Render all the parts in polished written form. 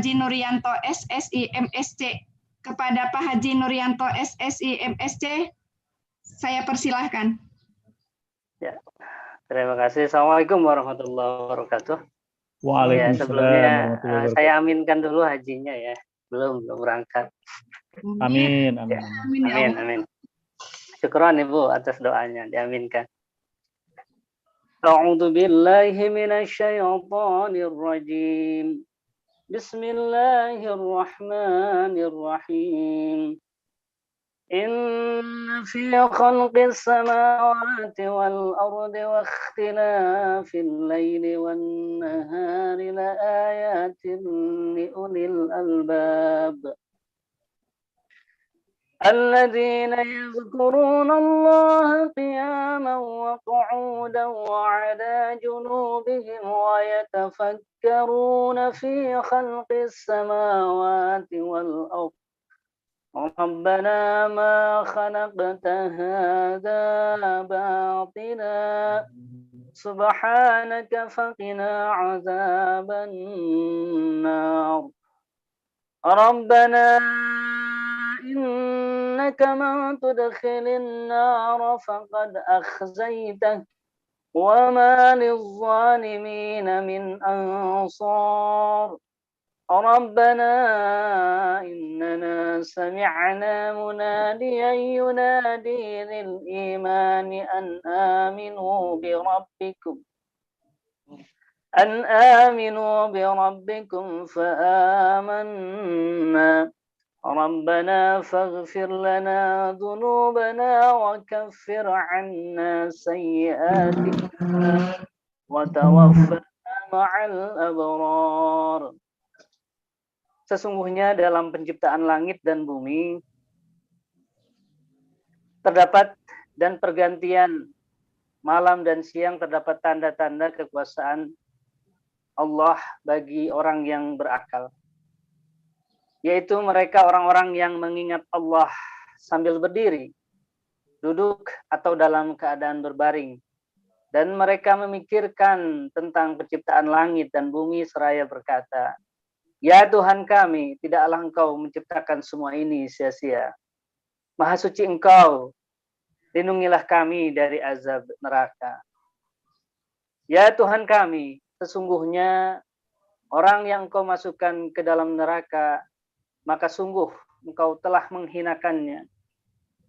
Haji Nurianto SSI MSC. Kepada Pak Haji Nurianto SSI MSC, saya persilahkan. Ya, terima kasih. Assalamualaikum warahmatullahi wabarakatuh. Waalaikumsalam. Ya, sebelumnya saya aminkan dulu hajinya ya. Belum berangkat. Amin, amin. Amin, amin. Syukran Ibu atas doanya, diaminkan. A'udzu billahi minasyaitonir rajim. Bismillahirrahmanirrahim. Inna fi khalqis samawati wal ardi wa ikhtilafil laili wan nahari la ayatin li ulil albab. الذين يذكرون الله قياما وقعودا وعلى جنوبهم ويتفكرون في خلق السماوات والأرض ربنا ما خلقت هذا باطلا سبحانك فقنا عذاب النار ربنا إنك من تدخل النار فقد أخزيته وما للظالمين من أنصار ربنا إننا سمعنا مناديا ينادي للإيمان أن آمنوا بربكم فآمنا ربنا فاغفر لنا ذنوبنا وكفر عنا سيئاتنا وتوفنا مع الأبرار. Sesungguhnya dalam penciptaan langit dan bumi terdapat dan pergantian malam dan siang terdapat tanda-tanda kekuasaan Allah bagi orang yang berakal, yaitu mereka orang-orang yang mengingat Allah sambil berdiri, duduk atau dalam keadaan berbaring, dan mereka memikirkan tentang penciptaan langit dan bumi seraya berkata, Ya Tuhan kami, tidaklah Engkau menciptakan semua ini sia-sia. Maha suci Engkau, lindungilah kami dari azab neraka. Ya Tuhan kami, sesungguhnya orang yang Engkau masukkan ke dalam neraka, maka sungguh Engkau telah menghinakannya.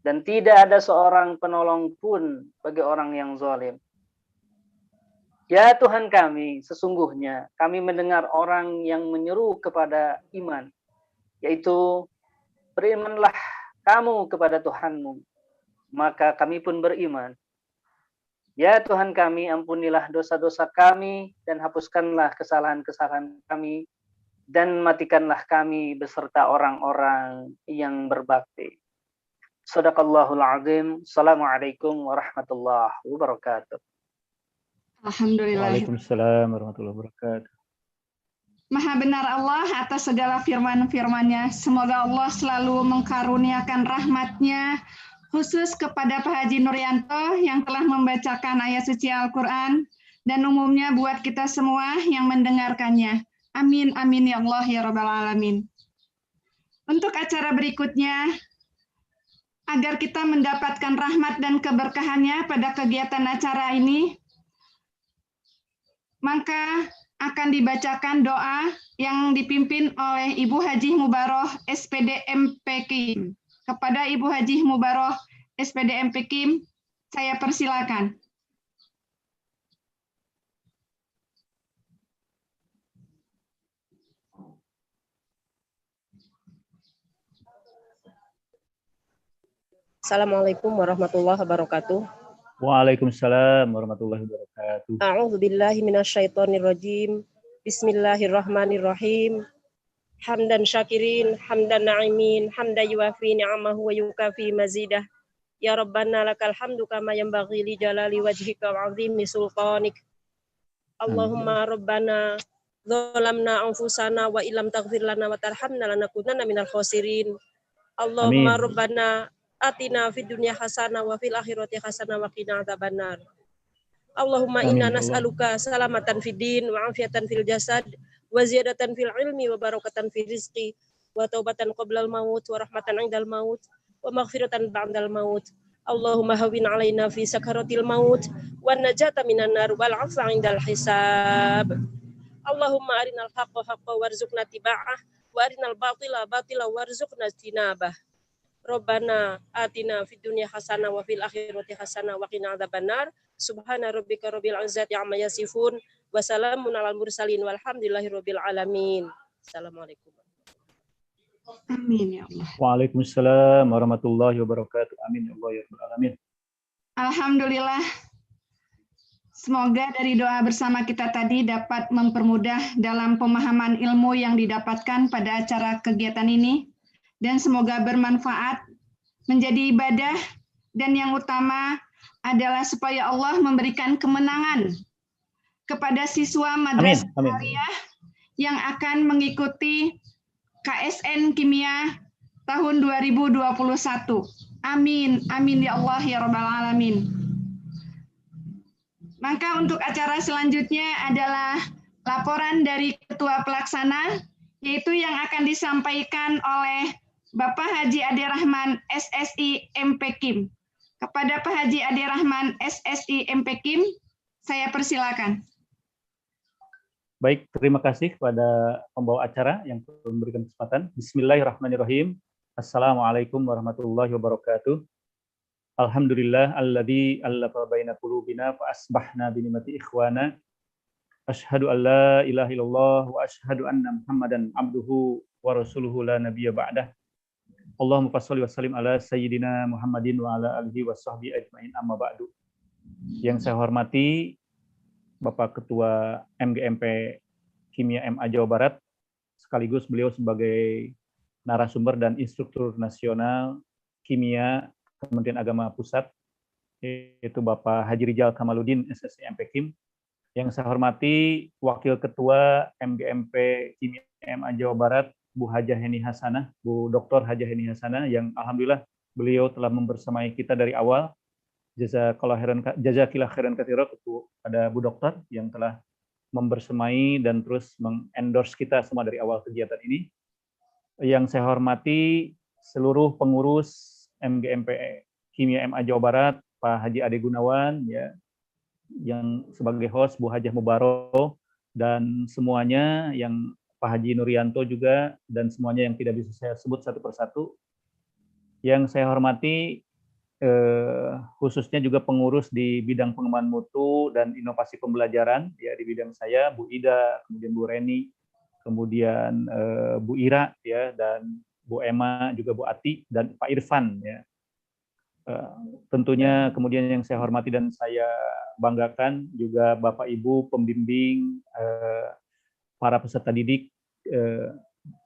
Dan tidak ada seorang penolong pun bagi orang yang zalim. Ya Tuhan kami, sesungguhnya kami mendengar orang yang menyeru kepada iman, yaitu berimanlah kamu kepada Tuhanmu, maka kami pun beriman. Ya Tuhan kami, ampunilah dosa-dosa kami dan hapuskanlah kesalahan-kesalahan kami dan matikanlah kami beserta orang-orang yang berbakti. Shadaqallahul azim. Assalamualaikum warahmatullahi wabarakatuh. Alhamdulillah. Waalaikumsalam warahmatullahi wabarakatuh. Maha benar Allah atas segala firman-firman-Nya. Semoga Allah selalu mengkaruniakan rahmat-Nya khusus kepada Pak Haji Nurianto yang telah membacakan ayat suci Al-Quran dan umumnya buat kita semua yang mendengarkannya. Amin, amin ya Allah ya Rabbal Alamin. Untuk acara berikutnya, agar kita mendapatkan rahmat dan keberkahannya pada kegiatan acara ini, maka akan dibacakan doa yang dipimpin oleh Ibu Haji Mubaroh SPD MP Kim. Kepada Ibu Haji Mubaroh SPD MP Kim, saya persilakan. Assalamualaikum warahmatullahi wabarakatuh. Waalaikumsalam warahmatullahi wabarakatuh. A'udzu billahi minasyaitonir rajim. Bismillahirrahmanirrahim. Hamdan syakirin, hamdan na'imin, hamdan yuwafi ni'amahu wa yukafi mazidah. Ya Rabbana lakal hamdu kama yanbaghi li jalali wajhika wa 'azimi sultanik. Allahumma Rabbana zalamna anfusana wa illam taghfir lana wa tarhamna lanakunanna minal khasirin. Allahumma Rabbana atina fid dunya hasanah wa fil akhirati hasanah wa qina adzabannar. Allahumma inna nas'aluka salamatan fid din wa afiatan fil jasad wa ziyadatan fil ilmi wa barakatan fil rizqi wa taubatan qabla al maut wa rahmatan 'indal maut wa maghfiratan ba'dal maut. Allahumma hawwin 'alaina fi sakaratil maut wan najata minan nar wal 'afwa 'indal hisab. Allahumma arinal haqqa haqqan warzuqna tiba'ah wa arinal batila batila warzuqna tinabah. Rabbana atina fid dunya hasanah wa fil akhirati hasanah wa qina adzabannar. Subhana rabbika rabbil izzati amma yasifun wa salamun alal mursalin walhamdulillahi rabbil alamin. Assalamualaikum. Amin ya Allah. Waalaikumsalam warahmatullahi wabarakatuh. Amin ya Allah ya rabbal alamin. Alhamdulillah. Semoga dari doa bersama kita tadi dapat mempermudah dalam pemahaman ilmu yang didapatkan pada acara kegiatan ini. Dan semoga bermanfaat, menjadi ibadah, dan yang utama adalah supaya Allah memberikan kemenangan kepada siswa Madrasah Aliyah yang akan mengikuti KSN Kimia tahun 2021. Amin, amin ya Allah ya Rabbal Alamin. Maka untuk acara selanjutnya adalah laporan dari Ketua Pelaksana, yaitu yang akan disampaikan oleh Bapak Haji Ade Rahman SSI MP Kim. Kepada Pak Haji Ade Rahman SSI MP Kim, saya persilakan. Baik, terima kasih kepada pembawa acara yang memberikan kesempatan. Bismillahirrahmanirrahim. Assalamualaikum warahmatullahi wabarakatuh. Alhamdulillah alladzi allafa baina qulubina fa asbahna bi ni'mati ikhwana. Asyhadu an la ilaha illallah wa asyhadu anna Muhammadan abduhu wa rasuluhu la nabiyya ba'dah. Allahumma shalli wa sallim ala sayyidina Muhammadin wa ala alihi wa sahbihi ajmain amma ba'du. Yang saya hormati Bapak Ketua MGMP Kimia MA Jawa Barat, sekaligus beliau sebagai narasumber dan instruktur nasional Kimia Kementerian Agama Pusat, yaitu Bapak Haji Rijal Kamaluddin SSI MP Kim. Yang saya hormati Wakil Ketua MGMP Kimia MA Jawa Barat, Bu Hajah Heni Hasanah, Bu Dr. Hajah Heni Hasanah, yang alhamdulillah beliau telah membersamai kita dari awal. Jazakillah khairan katsira kepada Bu Dokter yang telah membersamai dan terus mengendorse kita semua dari awal kegiatan ini. Yang saya hormati seluruh pengurus MGMP Kimia MA Jawa Barat, Pak Haji Ade Gunawan, ya, yang sebagai host, Bu Hajah Mubarok, dan semuanya, yang Pak Haji Nurianto juga, dan semuanya yang tidak bisa saya sebut satu persatu. Yang saya hormati khususnya juga pengurus di bidang pengembangan mutu dan inovasi pembelajaran, ya, di bidang saya, Bu Ida, kemudian Bu Reni, kemudian Bu Ira, ya, dan Bu Emma, juga Bu Ati, dan Pak Irfan, ya. Tentunya kemudian yang saya hormati dan saya banggakan juga Bapak Ibu pembimbing, para peserta didik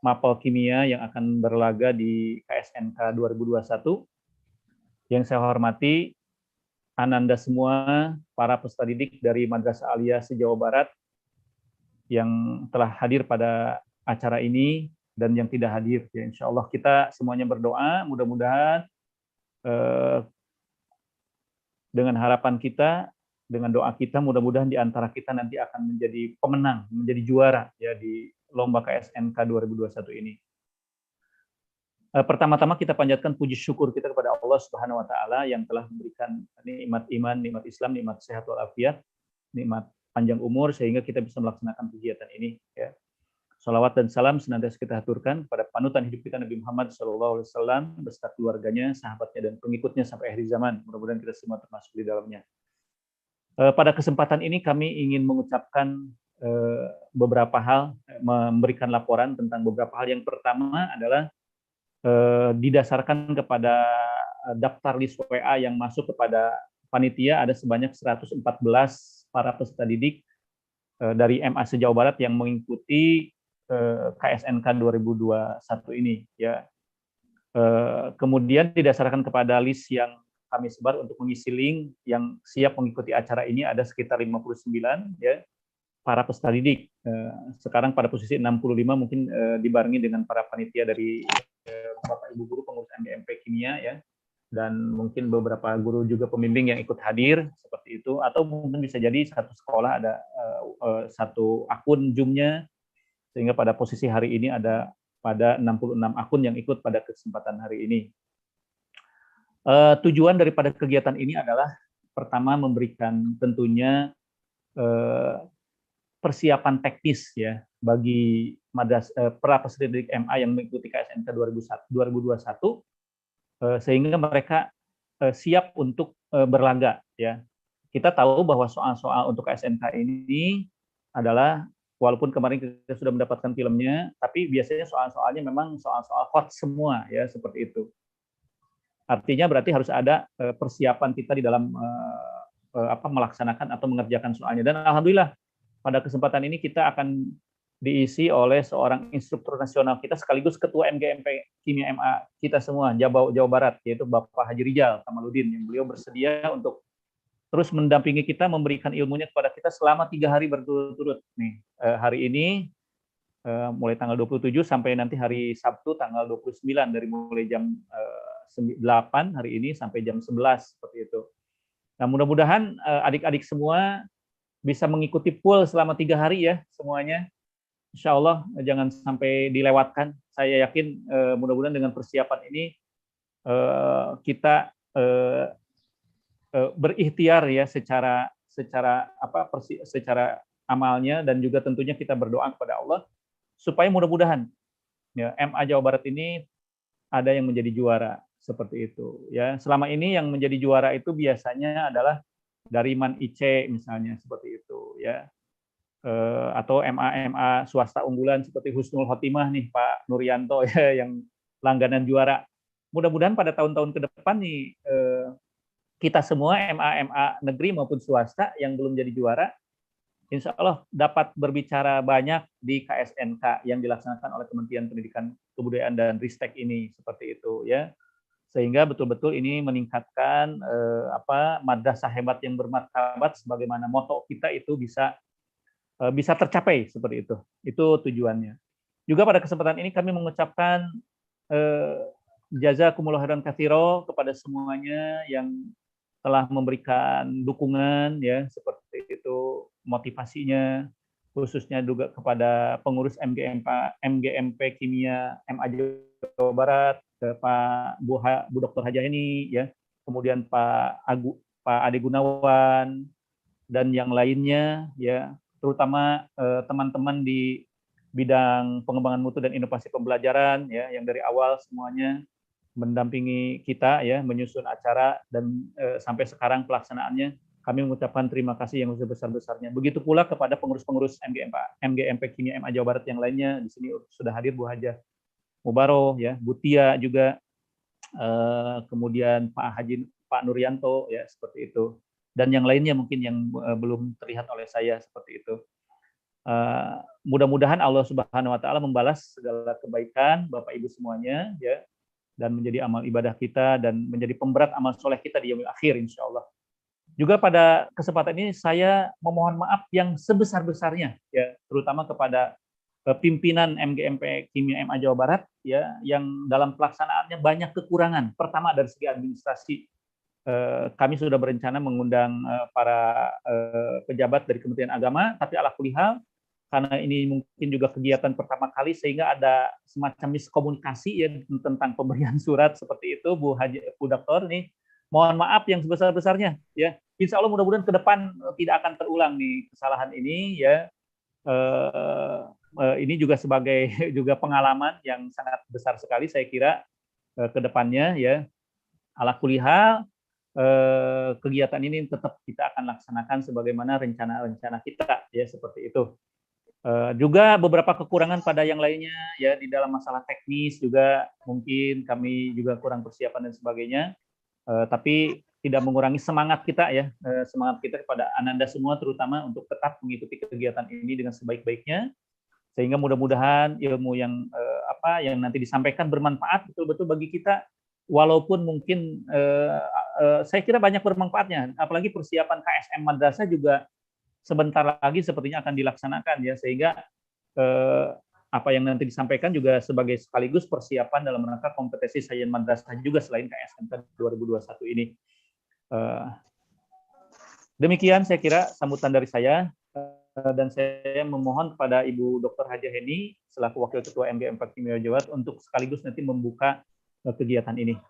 Mapel Kimia yang akan berlaga di KSNK 2021. Yang saya hormati Ananda semua, para peserta didik dari Madrasah Aliyah se-Jawa Barat yang telah hadir pada acara ini dan yang tidak hadir. Ya, insya Allah kita semuanya berdoa, mudah-mudahan dengan harapan kita, dengan doa kita, mudah-mudahan di antara kita nanti akan menjadi pemenang, menjadi juara, ya, di lomba KSNK 2021 ini. Pertama-tama kita panjatkan puji syukur kita kepada Allah Subhanahu wa taala yang telah memberikan nikmat iman, nikmat Islam, nikmat sehat walafiat, nikmat panjang umur sehingga kita bisa melaksanakan kegiatan ini, ya. Shalawat dan salam senantiasa kita haturkan kepada panutan hidup kita Nabi Muhammad SAW beserta keluarganya, sahabatnya, dan pengikutnya sampai akhir zaman. Mudah-mudahan kita semua termasuk di dalamnya. Pada kesempatan ini kami ingin mengucapkan beberapa hal, memberikan laporan tentang beberapa hal. Yang pertama adalah didasarkan kepada daftar list WA yang masuk kepada panitia, ada sebanyak 114 para peserta didik dari MA se-Jawa Barat yang mengikuti KSNK 2021 ini, ya. Kemudian didasarkan kepada list yang kami sebar untuk mengisi link yang siap mengikuti acara ini ada sekitar 59, ya, para peserta didik. Sekarang pada posisi 65 mungkin dibarengi dengan para panitia dari Bapak Ibu guru pengurus MGMP Kimia, ya, dan mungkin beberapa guru juga pembimbing yang ikut hadir seperti itu, atau mungkin bisa jadi satu sekolah ada satu akun Zoom-nya Sehingga pada posisi hari ini ada pada 66 akun yang ikut pada kesempatan hari ini. Tujuan daripada kegiatan ini adalah pertama memberikan tentunya persiapan teknis ya bagi para peserta didik MA yang mengikuti KSNK 2021 sehingga mereka siap untuk berlaga ya. Kita tahu bahwa soal-soal untuk KSNK ini adalah walaupun kemarin kita sudah mendapatkan filmnya, tapi biasanya soal-soalnya memang soal-soal hot semua ya seperti itu. Artinya berarti harus ada persiapan kita di dalam melaksanakan atau mengerjakan soalnya. Dan alhamdulillah pada kesempatan ini kita akan diisi oleh seorang instruktur nasional kita sekaligus ketua MGMP Kimia MA kita semua Jawa Barat, yaitu Bapak Haji Rijal Kamaludin, yang beliau bersedia untuk terus mendampingi kita, memberikan ilmunya kepada kita selama 3 hari berturut-turut. Nih, hari ini mulai tanggal 27 sampai nanti hari Sabtu tanggal 29, dari mulai jam 8 hari ini sampai jam 11 seperti itu. Nah, mudah-mudahan adik-adik semua bisa mengikuti full selama 3 hari ya semuanya. Insya Allah jangan sampai dilewatkan. Saya yakin mudah-mudahan dengan persiapan ini kita berikhtiar ya secara amalnya, dan juga tentunya kita berdoa kepada Allah supaya mudah-mudahan ya MA Jawa Barat ini ada yang menjadi juara seperti itu ya. Selama ini yang menjadi juara itu biasanya adalah dari MAN IC misalnya seperti itu ya. Atau MA swasta unggulan seperti Husnul Khotimah nih Pak Nurianto ya yang langganan juara. Mudah-mudahan pada tahun-tahun ke depan nih kita semua MA negeri maupun swasta yang belum jadi juara, insya Allah dapat berbicara banyak di KSNK yang dilaksanakan oleh Kementerian Pendidikan Kebudayaan dan Ristek ini seperti itu ya. Sehingga betul-betul ini meningkatkan madrasah hebat yang bermartabat sebagaimana moto kita itu bisa tercapai seperti itu. Itu tujuannya. Juga pada kesempatan ini kami mengucapkan jazakumullah khairan katsira kepada semuanya yang telah memberikan dukungan ya seperti itu, motivasinya khususnya juga kepada pengurus MGMP Kimia MA Jawa Barat, ke Pak Bu Dr. Hajaheni ya, kemudian Pak Ade Gunawan dan yang lainnya ya, terutama teman-teman di bidang pengembangan mutu dan inovasi pembelajaran ya yang dari awal semuanya mendampingi kita ya menyusun acara dan sampai sekarang pelaksanaannya. Kami mengucapkan terima kasih yang sebesar-besarnya. Begitu pula kepada pengurus-pengurus MGMP Kimia MA Jawa Barat yang lainnya. Di sini sudah hadir Bu Hajah Mubaroh ya, Bu Tia juga, kemudian Pak Nurianto ya seperti itu. Dan yang lainnya mungkin yang belum terlihat oleh saya seperti itu. Mudah-mudahan Allah Subhanahu wa taala membalas segala kebaikan Bapak Ibu semuanya ya, dan menjadi amal ibadah kita dan menjadi pemberat amal soleh kita di yaumil akhir insya Allah. Juga pada kesempatan ini saya memohon maaf yang sebesar-besarnya ya, terutama kepada pimpinan MGMP Kimia MA Jawa Barat ya, yang dalam pelaksanaannya banyak kekurangan. Pertama dari segi administrasi, kami sudah berencana mengundang para pejabat dari Kementerian Agama, tapi ala kulli hal karena ini mungkin juga kegiatan pertama kali sehingga ada semacam miskomunikasi ya tentang pemberian surat seperti itu, Bu Doktor nih. Mohon maaf yang sebesar-besarnya ya. Insya Allah mudah-mudahan ke depan tidak akan terulang nih kesalahan ini ya. Ini juga sebagai juga pengalaman yang sangat besar sekali saya kira ke depannya ya. Ala kulli hal kegiatan ini tetap kita akan laksanakan sebagaimana rencana-rencana kita ya seperti itu. Juga beberapa kekurangan pada yang lainnya ya, di dalam masalah teknis juga mungkin kami juga kurang persiapan dan sebagainya, tapi tidak mengurangi semangat kita ya, semangat kita kepada Ananda semua terutama untuk tetap mengikuti kegiatan ini dengan sebaik-baiknya, sehingga mudah-mudahan ilmu yang yang nanti disampaikan bermanfaat betul-betul bagi kita, walaupun mungkin saya kira banyak bermanfaatnya, apalagi persiapan KSM Madrasah juga sebentar lagi sepertinya akan dilaksanakan ya, sehingga apa yang nanti disampaikan juga sebagai sekaligus persiapan dalam rangka kompetensi sains madrasah juga selain KSMK 2021 ini. Demikian saya kira sambutan dari saya. dan saya memohon kepada Ibu Dr. Hajah Heni selaku Wakil Ketua MGM Kimia Jawa Barat untuk sekaligus nanti membuka kegiatan ini.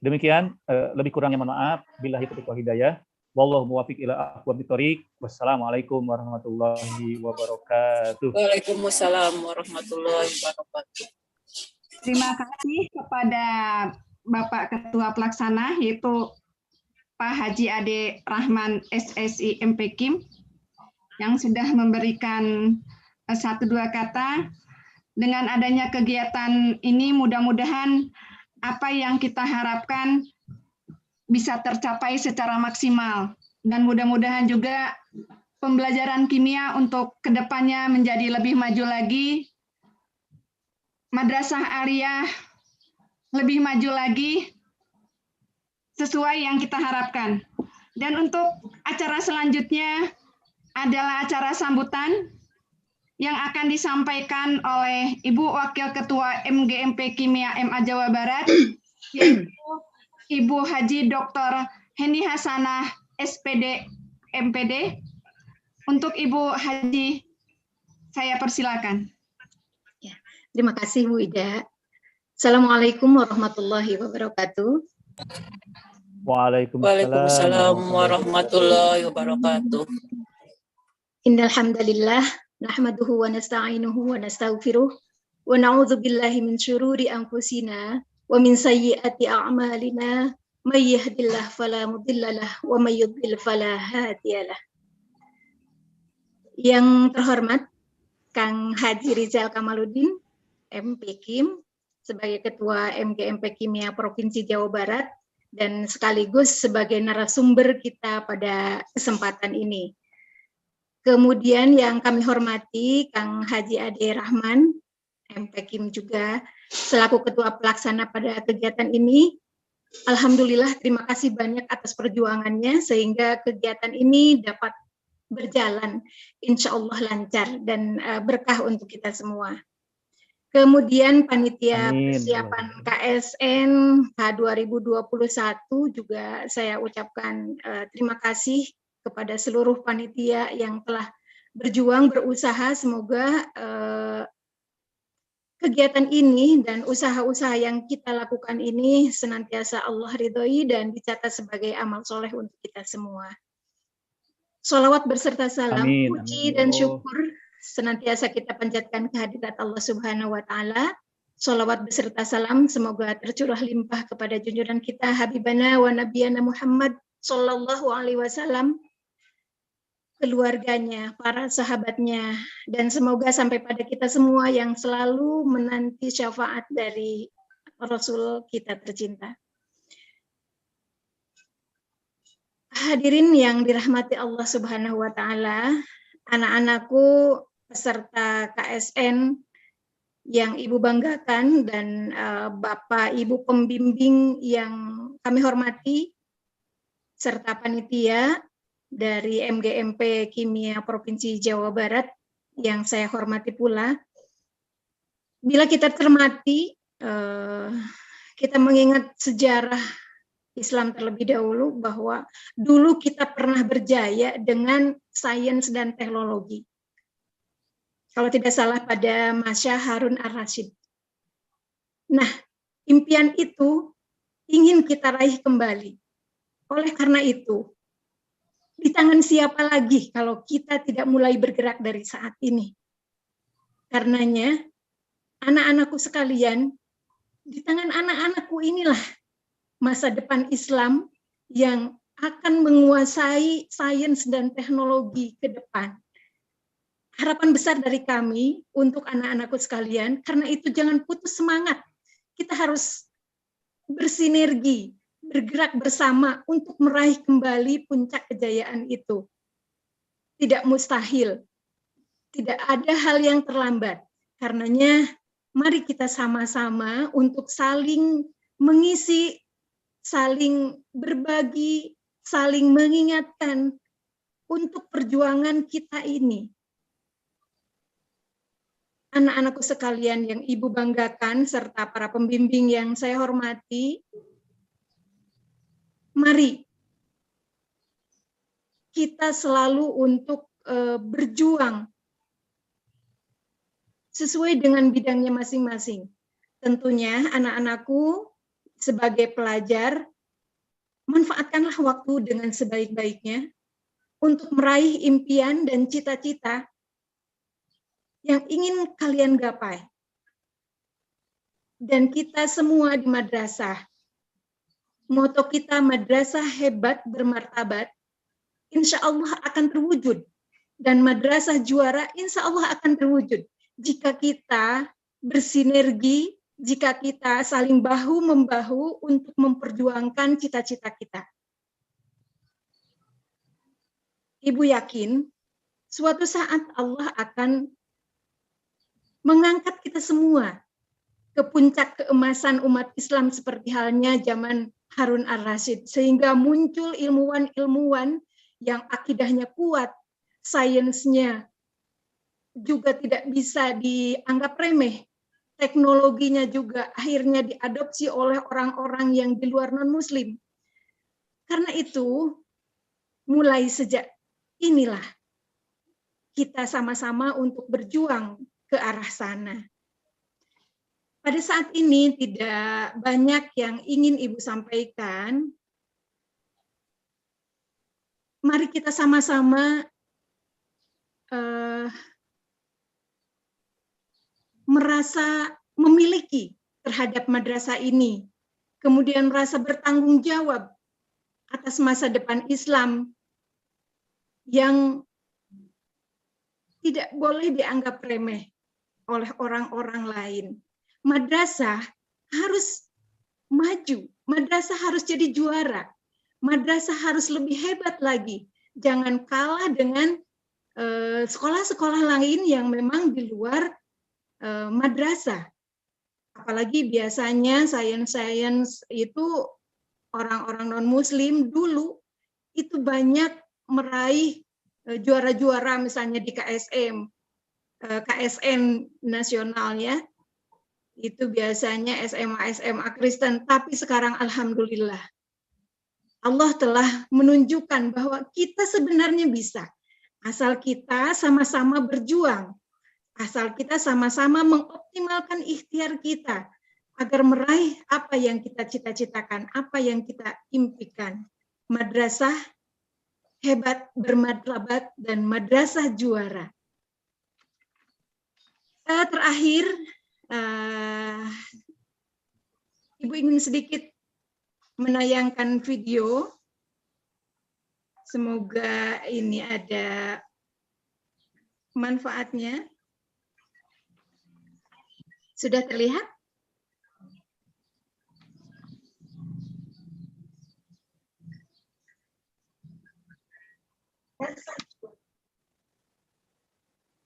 Demikian, lebih kurangnya mohon maaf. Billahi taufiq wal hidayah. Wallahu muwaffiq ila aqwamit thoriq. Wassalamualaikum warahmatullahi wabarakatuh. Waalaikumsalam warahmatullahi wabarakatuh. Terima kasih kepada Bapak Ketua Pelaksana, yaitu Pak Haji Ade Rahman SSI MPKIM, yang sudah memberikan 1-2 kata. Dengan adanya kegiatan ini, mudah-mudahan apa yang kita harapkan bisa tercapai secara maksimal. Dan mudah-mudahan juga pembelajaran kimia untuk kedepannya menjadi lebih maju lagi, Madrasah Aliyah lebih maju lagi, sesuai yang kita harapkan. Dan untuk acara selanjutnya adalah acara sambutan yang akan disampaikan oleh Ibu Wakil Ketua MGMP Kimia MA Jawa Barat, yaitu Ibu Haji Dr. Heni Hasanah SPD MPD. Untuk Ibu Haji, saya persilakan. Ya, terima kasih Bu Ida. Assalamualaikum warahmatullahi wabarakatuh. Waalaikumsalam warahmatullahi wabarakatuh. Innal hamdalillah nahmaduhu wa nasta'inuhu wa nastaghfiruh wa na'udzu billahi min syururi anfusina wa min sayyiati a'malina may yahdihillahu fala mudhillalah wa may yudhlil fala hadiyalah. Yang terhormat Kang Haji Rizal Kamaluddin MPKIM sebagai Ketua MGMP Kimia Provinsi Jawa Barat dan sekaligus sebagai narasumber kita pada kesempatan ini. Kemudian yang kami hormati Kang Haji Ade Rahman MPKIM juga selaku Ketua Pelaksana pada kegiatan ini. Alhamdulillah, terima kasih banyak atas perjuangannya sehingga kegiatan ini dapat berjalan insya Allah lancar dan berkah untuk kita semua. Kemudian panitia persiapan KSN K2021 juga saya ucapkan terima kasih kepada seluruh panitia yang telah berjuang berusaha. Semoga kegiatan ini dan usaha-usaha yang kita lakukan ini senantiasa Allah ridhoi dan dicatat sebagai amal soleh untuk kita semua. Sholawat berserta salam, puji dan syukur senantiasa kita panjatkan kehadirat Allah Subhanahu wa Ta'ala. Sholawat beserta salam semoga tercurah limpah kepada junjungan kita Habibana wa Nabiyana Muhammad Sallallahu Alaihi Wasallam, keluarganya, para sahabatnya, dan semoga sampai pada kita semua yang selalu menanti syafaat dari Rasul kita tercinta. Hadirin yang dirahmati Allah Subhanahu wa Ta'ala, anak-anakku peserta KSN yang Ibu banggakan dan Bapak Ibu pembimbing yang kami hormati, serta panitia dari MGMP Kimia Provinsi Jawa Barat yang saya hormati pula. Bila kita cermati, kita mengingat sejarah Islam terlebih dahulu bahwa dulu kita pernah berjaya dengan sains dan teknologi. Kalau tidak salah pada masa Harun ar-Rasyid. Nah, impian itu ingin kita raih kembali. Oleh karena itu, di tangan siapa lagi kalau kita tidak mulai bergerak dari saat ini? Karenanya, anak-anakku sekalian, di tangan anak-anakku inilah masa depan Islam yang akan menguasai sains dan teknologi ke depan. Harapan besar dari kami untuk anak-anakku sekalian, karena itu jangan putus semangat. Kita harus bersinergi, bergerak bersama untuk meraih kembali puncak kejayaan itu. Tidak mustahil, tidak ada hal yang terlambat. Karenanya, mari kita sama-sama untuk saling mengisi, saling berbagi, saling mengingatkan untuk perjuangan kita ini. Anak-anakku sekalian yang Ibu banggakan, serta para pembimbing yang saya hormati, mari kita selalu untuk berjuang sesuai dengan bidangnya masing-masing. Tentunya anak-anakku sebagai pelajar, manfaatkanlah waktu dengan sebaik-baiknya untuk meraih impian dan cita-cita yang ingin kalian gapai. Dan kita semua di madrasah, moto kita madrasah hebat bermartabat, insya Allah akan terwujud. Dan madrasah juara insya Allah akan terwujud. Jika kita bersinergi, jika kita saling bahu-membahu untuk memperjuangkan cita-cita kita. Ibu yakin, suatu saat Allah akan mengangkat kita semua ke puncak keemasan umat Islam seperti halnya zaman Harun ar-Rasyid, sehingga muncul ilmuwan-ilmuwan yang akidahnya kuat, sainsnya juga tidak bisa dianggap remeh, teknologinya juga akhirnya diadopsi oleh orang-orang yang di luar non-muslim. Karena itu, mulai sejak inilah kita sama-sama untuk berjuang ke arah sana. Pada saat ini tidak banyak yang ingin Ibu sampaikan. Mari kita sama-sama merasa memiliki terhadap madrasah ini, kemudian merasa bertanggung jawab atas masa depan Islam yang tidak boleh dianggap remeh oleh orang-orang lain. Madrasah harus maju, madrasah harus jadi juara, madrasah harus lebih hebat lagi. Jangan kalah dengan sekolah-sekolah lain yang memang di luar madrasah. Apalagi biasanya sains itu orang-orang non-muslim dulu itu banyak meraih juara-juara misalnya di KSN nasional ya. Itu biasanya SMA Kristen, tapi sekarang alhamdulillah Allah telah menunjukkan bahwa kita sebenarnya bisa, asal kita sama-sama berjuang, asal kita sama-sama mengoptimalkan ikhtiar kita agar meraih apa yang kita cita-citakan, apa yang kita impikan. Madrasah hebat bermartabat dan madrasah juara. Terakhir, Ibu ingin sedikit menayangkan video. Semoga ini ada manfaatnya. Sudah terlihat?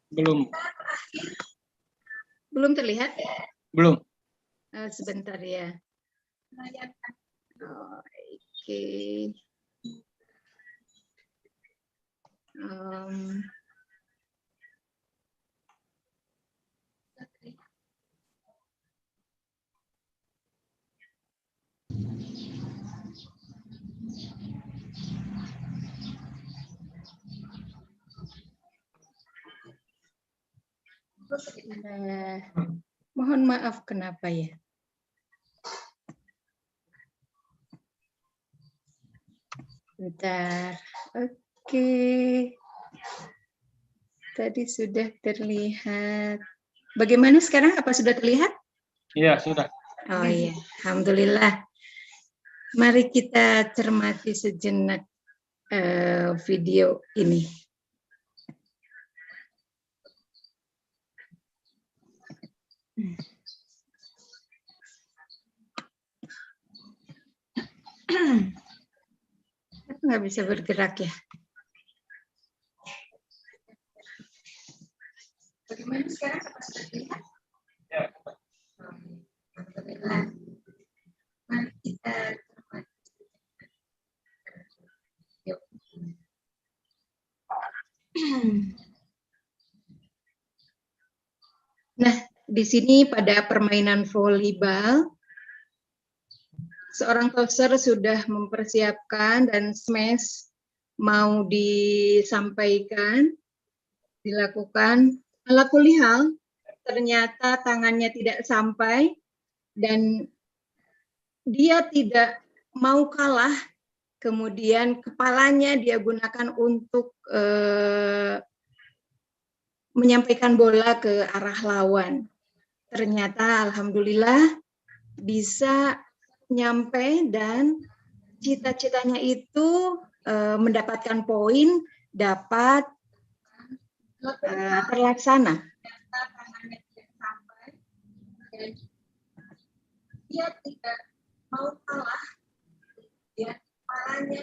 Belum. Belum terlihat? Belum. Sebentar ya. Oke. Mohon maaf kenapa ya? Bentar. Oke. Tadi sudah terlihat. Bagaimana sekarang? Apa sudah terlihat? Iya, sudah. Oh iya, alhamdulillah. Mari kita cermati sejenak video ini. Nggak bisa bergerak ya. Bagaimana sekarang? Apa sudah terlihat? Ya. Alhamdulillah. Mari kita Nah, di sini pada permainan volleyball, seorang tosser sudah mempersiapkan dan smash mau disampaikan. dilakukan. Ala kulli hal, ternyata tangannya tidak sampai dan dia tidak mau kalah. Kemudian kepalanya dia gunakan untuk menyampaikan bola ke arah lawan. Ternyata alhamdulillah bisa nyampe dan cita-citanya itu mendapatkan poin, dapat terlaksana. Dia tidak mau kalah. Dia kepalanya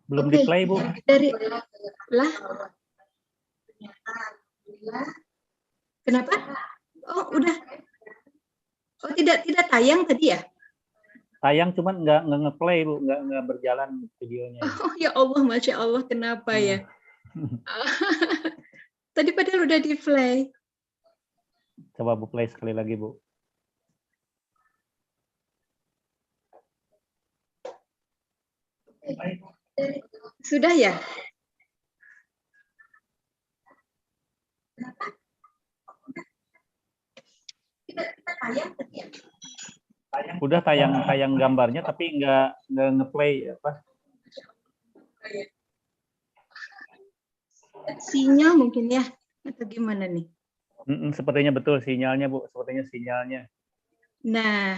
belum di play, Bu. Dari lah. Kenapa? Oh, udah. Oh, tidak tayang tadi ya? Tayang cuman nggak nge-play, Bu, nggak berjalan videonya. Oh ya Allah, Masya Allah, kenapa ya? Tadi padahal udah di play. Coba Bu play sekali lagi, Bu. Sudah ya? Udah tayang gambarnya tapi nggak nge-play apa? Sinyal mungkin ya, atau gimana nih? Sepertinya betul sinyalnya, Bu. Sepertinya sinyalnya. Nah,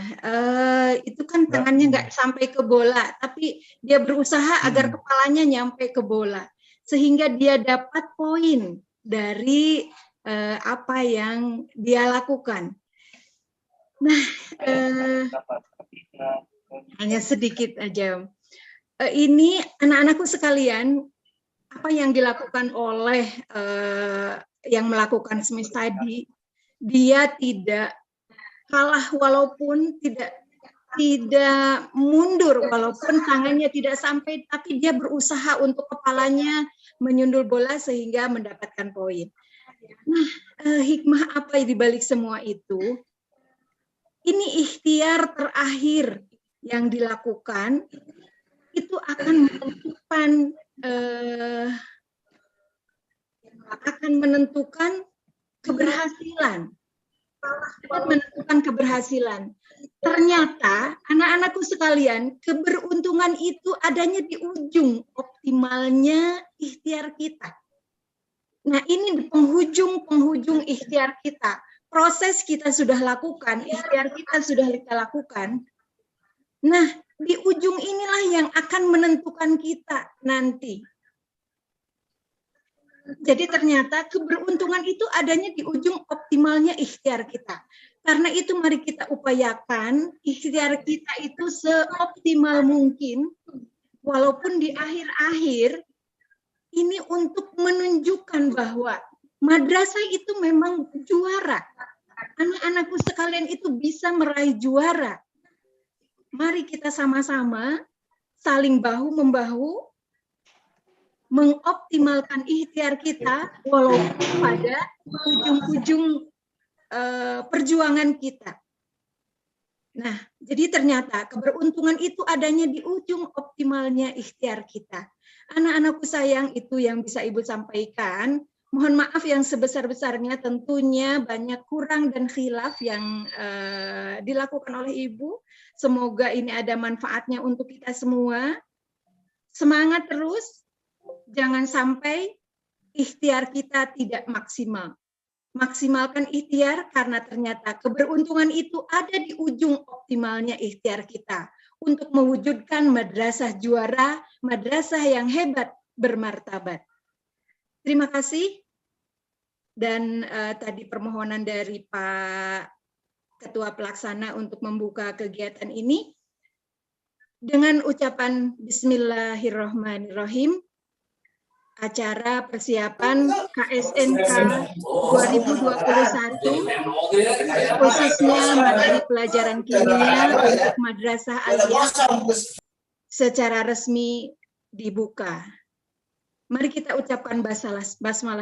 itu kan tangannya nggak sampai ke bola, tapi dia berusaha agar kepalanya nyampe ke bola, sehingga dia dapat poin dari apa yang dia lakukan. Nah, hanya sedikit aja. Ini anak-anakku sekalian, apa yang dilakukan oleh yang melakukan smash tadi, dia tidak kalah walaupun tidak mundur, walaupun tangannya tidak sampai, tapi dia berusaha untuk kepalanya menyundul bola sehingga mendapatkan poin. Nah, hikmah apa di balik semua itu? Ini ikhtiar terakhir yang dilakukan itu akan menentukan keberhasilan. Ternyata anak-anakku sekalian, keberuntungan itu adanya di ujung optimalnya ikhtiar kita. Nah, ini di penghujung ikhtiar kita. Proses kita sudah lakukan, ikhtiar kita sudah kita lakukan. Nah, di ujung inilah yang akan menentukan kita nanti. Jadi ternyata keberuntungan itu adanya di ujung optimalnya ikhtiar kita. Karena itu mari kita upayakan ikhtiar kita itu seoptimal mungkin, walaupun di akhir-akhir ini untuk menunjukkan bahwa madrasah itu memang juara. Anak-anakku sekalian itu bisa meraih juara. Mari kita sama-sama saling bahu-membahu mengoptimalkan ikhtiar kita walaupun pada ujung-ujung perjuangan kita. Nah, jadi ternyata keberuntungan itu adanya di ujung optimalnya ikhtiar kita. Anak-anakku sayang, itu yang bisa Ibu sampaikan. Mohon maaf yang sebesar-besarnya, tentunya banyak kurang dan khilaf yang dilakukan oleh Ibu. Semoga ini ada manfaatnya untuk kita semua. Semangat terus, jangan sampai ikhtiar kita tidak maksimal. Maksimalkan ikhtiar karena ternyata keberuntungan itu ada di ujung optimalnya ikhtiar kita untuk mewujudkan madrasah juara, madrasah yang hebat, bermartabat. Terima kasih. Dan tadi permohonan dari Pak Ketua Pelaksana untuk membuka kegiatan ini dengan ucapan Bismillahirrahmanirrahim. Acara persiapan KSNK 2021 khususnya materi pelajaran kimia untuk Madrasah Aliyah secara resmi dibuka. Mari kita ucapkan basmalah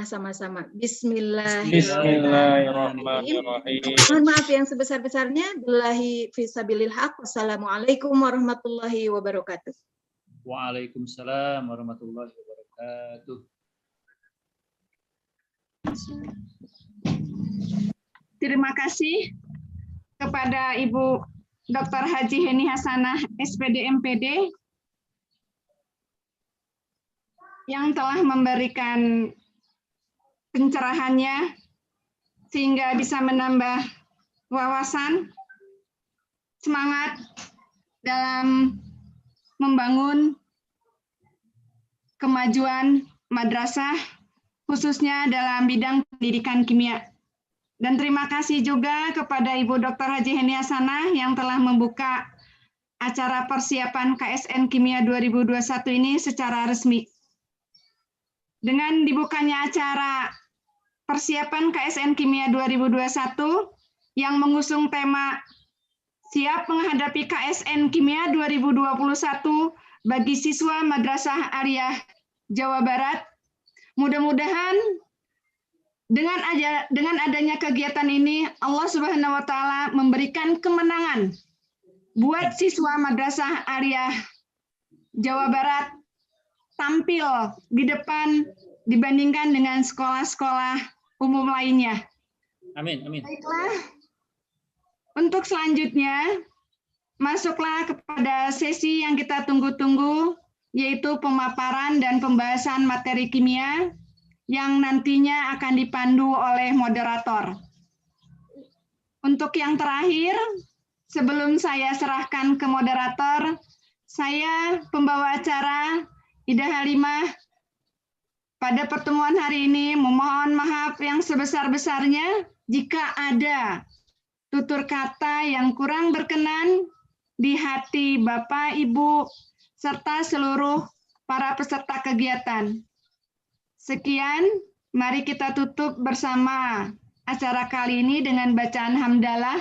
sama-sama. Bismillahirrahmanirrahim. Mohon maaf yang sebesar-besarnya. Billahi fisabilil haq. Wassalamualaikum warahmatullahi wabarakatuh. Waalaikumsalam warahmatullahi wabarakatuh. wabarakatuh. Terima kasih kepada Ibu Dr. Haji Heni Hasanah, SPD MPD, yang telah memberikan pencerahannya sehingga bisa menambah wawasan, semangat dalam membangun kemajuan madrasah, khususnya dalam bidang pendidikan kimia. Dan terima kasih juga kepada Ibu Dr. Haji Heni Hasanah yang telah membuka acara persiapan KSN Kimia 2021 ini secara resmi. Dengan dibukanya acara persiapan KSN Kimia 2021 yang mengusung tema Siap Menghadapi KSN Kimia 2021 bagi siswa Madrasah Aliyah Jawa Barat, mudah-mudahan dengan adanya kegiatan ini, Allah Subhanahu wa Ta'ala memberikan kemenangan buat siswa Madrasah Aliyah Jawa Barat tampil di depan dibandingkan dengan sekolah-sekolah umum lainnya. Amin, amin. Baiklah, untuk selanjutnya, masuklah kepada sesi yang kita tunggu-tunggu, yaitu pemaparan dan pembahasan materi kimia, yang nantinya akan dipandu oleh moderator. Untuk yang terakhir, sebelum saya serahkan ke moderator, saya pembawa acara Ida Halimah pada pertemuan hari ini memohon maaf yang sebesar-besarnya jika ada tutur kata yang kurang berkenan di hati Bapak, Ibu, serta seluruh para peserta kegiatan. Sekian, mari kita tutup bersama acara kali ini dengan bacaan hamdalah.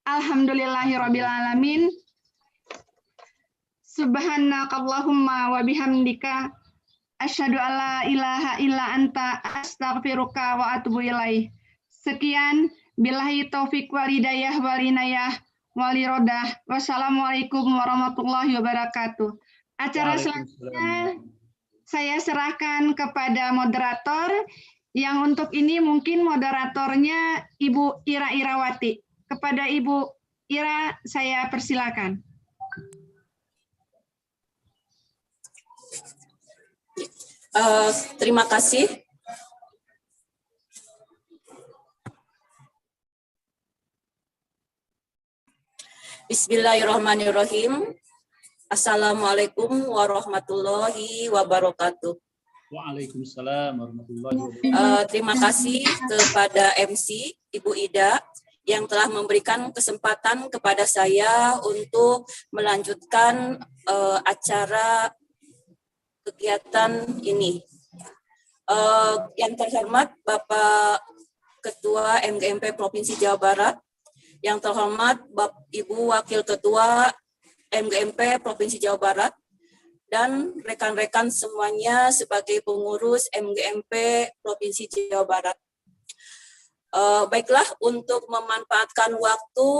Alhamdulillahirrabbilalamin. Subhanakallahumma wa bihamdika asyhadu an la ilaha illa anta astaghfiruka wa atubu ilaih. Sekian, billahi taufik wal hidayah wal inayah wal irodah. Wassalamualaikum warahmatullahi wabarakatuh. Acara selanjutnya saya serahkan kepada moderator, yang untuk ini mungkin moderatornya Ibu Ira Irawati. Kepada Ibu Ira, saya persilakan. Terima kasih. Bismillahirrahmanirrahim. Assalamualaikum warahmatullahi wabarakatuh. Waalaikumsalam warahmatullahi wabarakatuh. Terima kasih kepada MC Ibu Ida yang telah memberikan kesempatan kepada saya untuk melanjutkan acara kegiatan ini. Yang terhormat Bapak Ketua MGMP Provinsi Jawa Barat, yang terhormat Ibu Wakil Ketua MGMP Provinsi Jawa Barat, dan rekan-rekan semuanya sebagai pengurus MGMP Provinsi Jawa Barat. Baiklah, untuk memanfaatkan waktu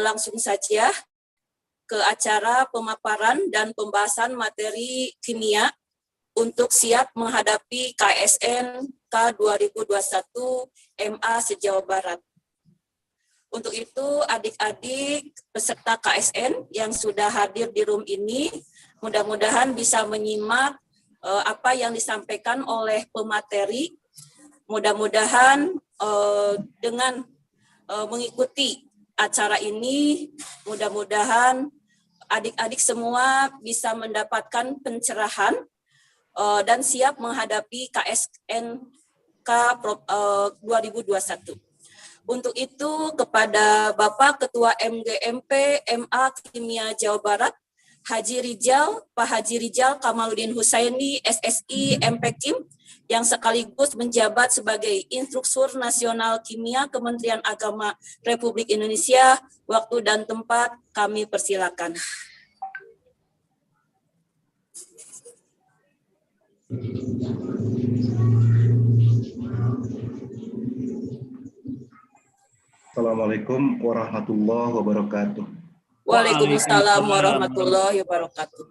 langsung saja ke acara pemaparan dan pembahasan materi kimia untuk siap menghadapi KSN K 2021 MA se-Jawa Barat. Untuk itu, adik-adik peserta KSN yang sudah hadir di room ini, mudah-mudahan bisa menyimak apa yang disampaikan oleh pemateri. Mudah-mudahan dengan mengikuti acara ini, mudah-mudahan adik-adik semua bisa mendapatkan pencerahan dan siap menghadapi KSN K 2021. Untuk itu, kepada Bapak Ketua MGMP MA Kimia Jawa Barat, Pak Haji Rijal Kamaluddin Husaini, SSI MPKIM, yang sekaligus menjabat sebagai Instruktur Nasional Kimia Kementerian Agama Republik Indonesia, waktu dan tempat kami persilakan. Assalamualaikum warahmatullahi wabarakatuh. Waalaikumsalam warahmatullahi wabarakatuh.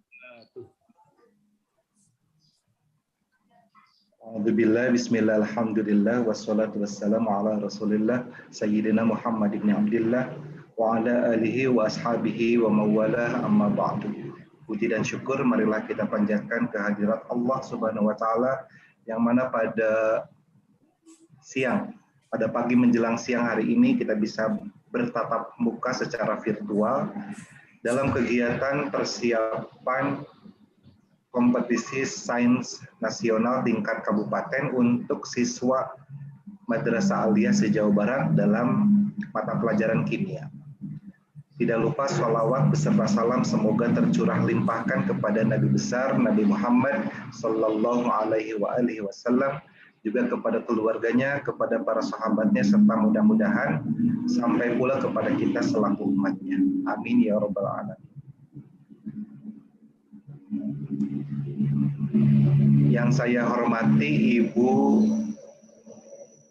Alhamdulillah, bismillah, alhamdulillah, wassalatu wassalamu ala rasulillah, sayyidina Muhammad ibn Abdillah, wa ala alihi wa ashabihi wa mawalah, amma ba'du. Puji dan syukur marilah kita panjatkan kehadirat Allah Subhanahu wa Ta'ala, yang mana pada siang, pada pagi menjelang siang hari ini kita bisa bertatap muka secara virtual dalam kegiatan persiapan kompetisi sains nasional tingkat kabupaten untuk siswa Madrasah Aliyah se-Jawa Barat dalam mata pelajaran kimia. Tidak lupa sholawat beserta salam semoga tercurah limpahkan kepada Nabi besar Nabi Muhammad Sallallahu Alaihi Wasallam, juga kepada keluarganya, kepada para sahabatnya, serta mudah-mudahan sampai pula kepada kita selaku umatnya. Amin ya rabbal alamin. Yang saya hormati Ibu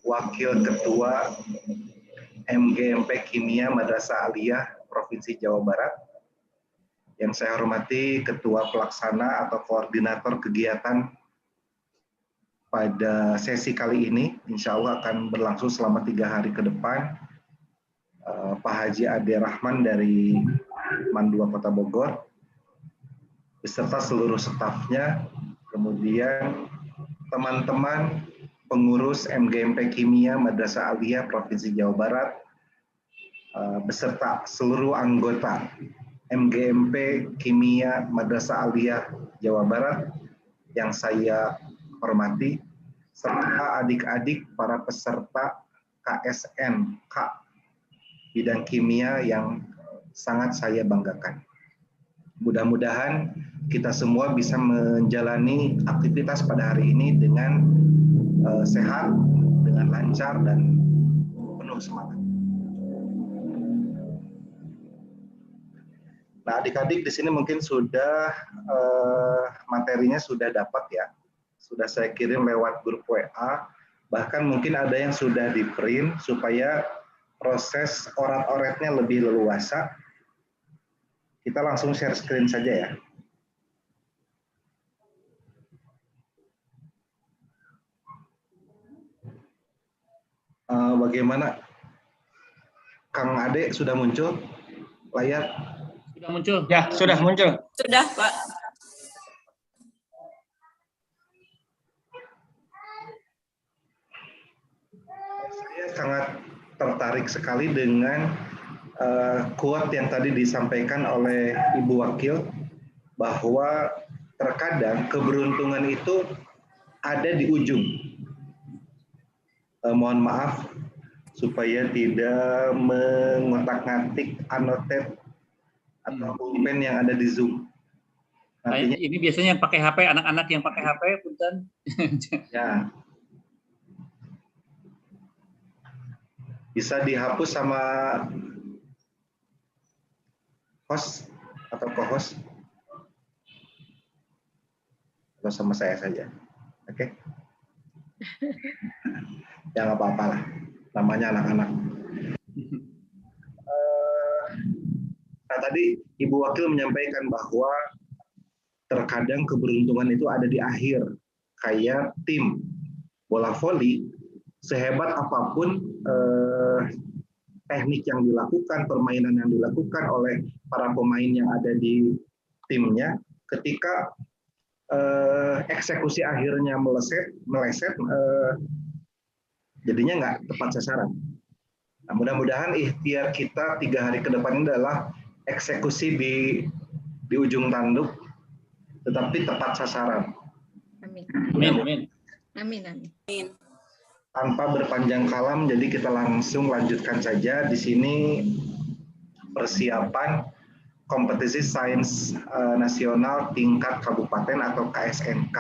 Wakil Ketua MGMP Kimia Madrasah Aliyah Provinsi Jawa Barat. Yang saya hormati Ketua Pelaksana atau Koordinator kegiatan pada sesi kali ini, insya Allah akan berlangsung selama 3 hari ke depan, Pak Haji Ade Rahman dari Mandua Kota Bogor, beserta seluruh stafnya, kemudian teman-teman pengurus MGMP Kimia Madrasah Aliyah Provinsi Jawa Barat, beserta seluruh anggota MGMP Kimia Madrasah Aliyah Jawa Barat yang saya hormati, serta adik-adik para peserta KSNK bidang kimia yang sangat saya banggakan. Mudah-mudahan kita semua bisa menjalani aktivitas pada hari ini dengan sehat, dengan lancar, dan penuh semangat. Nah, adik-adik di sini mungkin sudah materinya sudah dapat ya, sudah saya kirim lewat grup WA, bahkan mungkin ada yang sudah di print supaya proses orat-oretnya lebih leluasa. Kita langsung share screen saja ya. Bagaimana? Kang Ade sudah muncul layar? Sudah muncul? Ya, sudah muncul. Sudah, Pak. Saya sangat tertarik sekali dengan quote yang tadi disampaikan oleh Ibu Wakil, bahwa terkadang keberuntungan itu ada di ujung. Mohon maaf supaya tidak mengotak-ngatik annotate atau pulpen yang ada di Zoom. Nantinya, ini biasanya yang pakai HP, anak-anak yang pakai HP, punten. Ya. Bisa dihapus sama host atau co-host, atau sama saya saja, oke? Ya nggak apa-apa lah, namanya anak-anak. Nah tadi Ibu Wakil menyampaikan bahwa terkadang keberuntungan itu ada di akhir, kayak tim bola voli, sehebat apapun teknik yang dilakukan, permainan yang dilakukan oleh para pemain yang ada di timnya, ketika eksekusi akhirnya meleset, jadinya nggak tepat sasaran. Nah, mudah-mudahan ikhtiar kita 3 hari ke depan ini adalah eksekusi di ujung tanduk, tetapi tepat sasaran. Amin. Amin. Amin. Amin. Tanpa berpanjang kalam, jadi kita langsung lanjutkan saja. Di sini persiapan kompetisi sains nasional tingkat kabupaten atau KSNK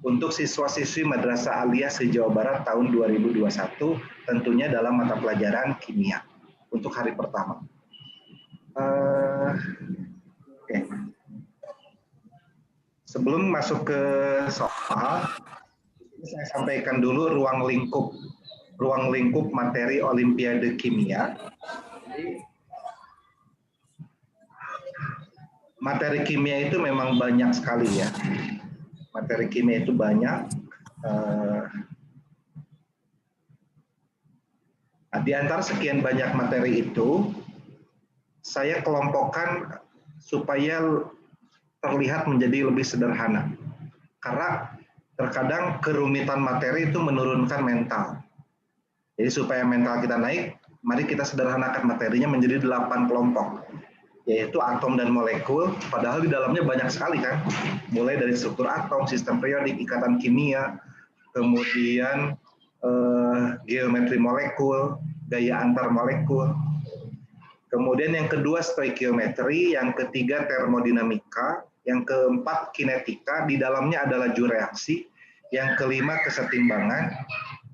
untuk siswa-siswi Madrasah Aliyah se-Jawa Barat tahun 2021, tentunya dalam mata pelajaran kimia untuk hari pertama. Oke. Sebelum masuk ke soal, saya sampaikan dulu ruang lingkup materi Olimpiade Kimia. Materi kimia itu memang banyak sekali ya. Materi kimia itu banyak. Nah, di antara sekian banyak materi itu, saya kelompokkan supaya terlihat menjadi lebih sederhana. Karena terkadang kerumitan materi itu menurunkan mental. Jadi supaya mental kita naik, mari kita sederhanakan materinya menjadi 8 kelompok, yaitu atom dan molekul, padahal di dalamnya banyak sekali kan, mulai dari struktur atom, sistem periodik, ikatan kimia, kemudian geometri molekul, gaya antar molekul. Kemudian yang kedua stoikiometri, yang ketiga termodinamika, yang keempat kinetika, di dalamnya ada laju reaksi, yang kelima kesetimbangan,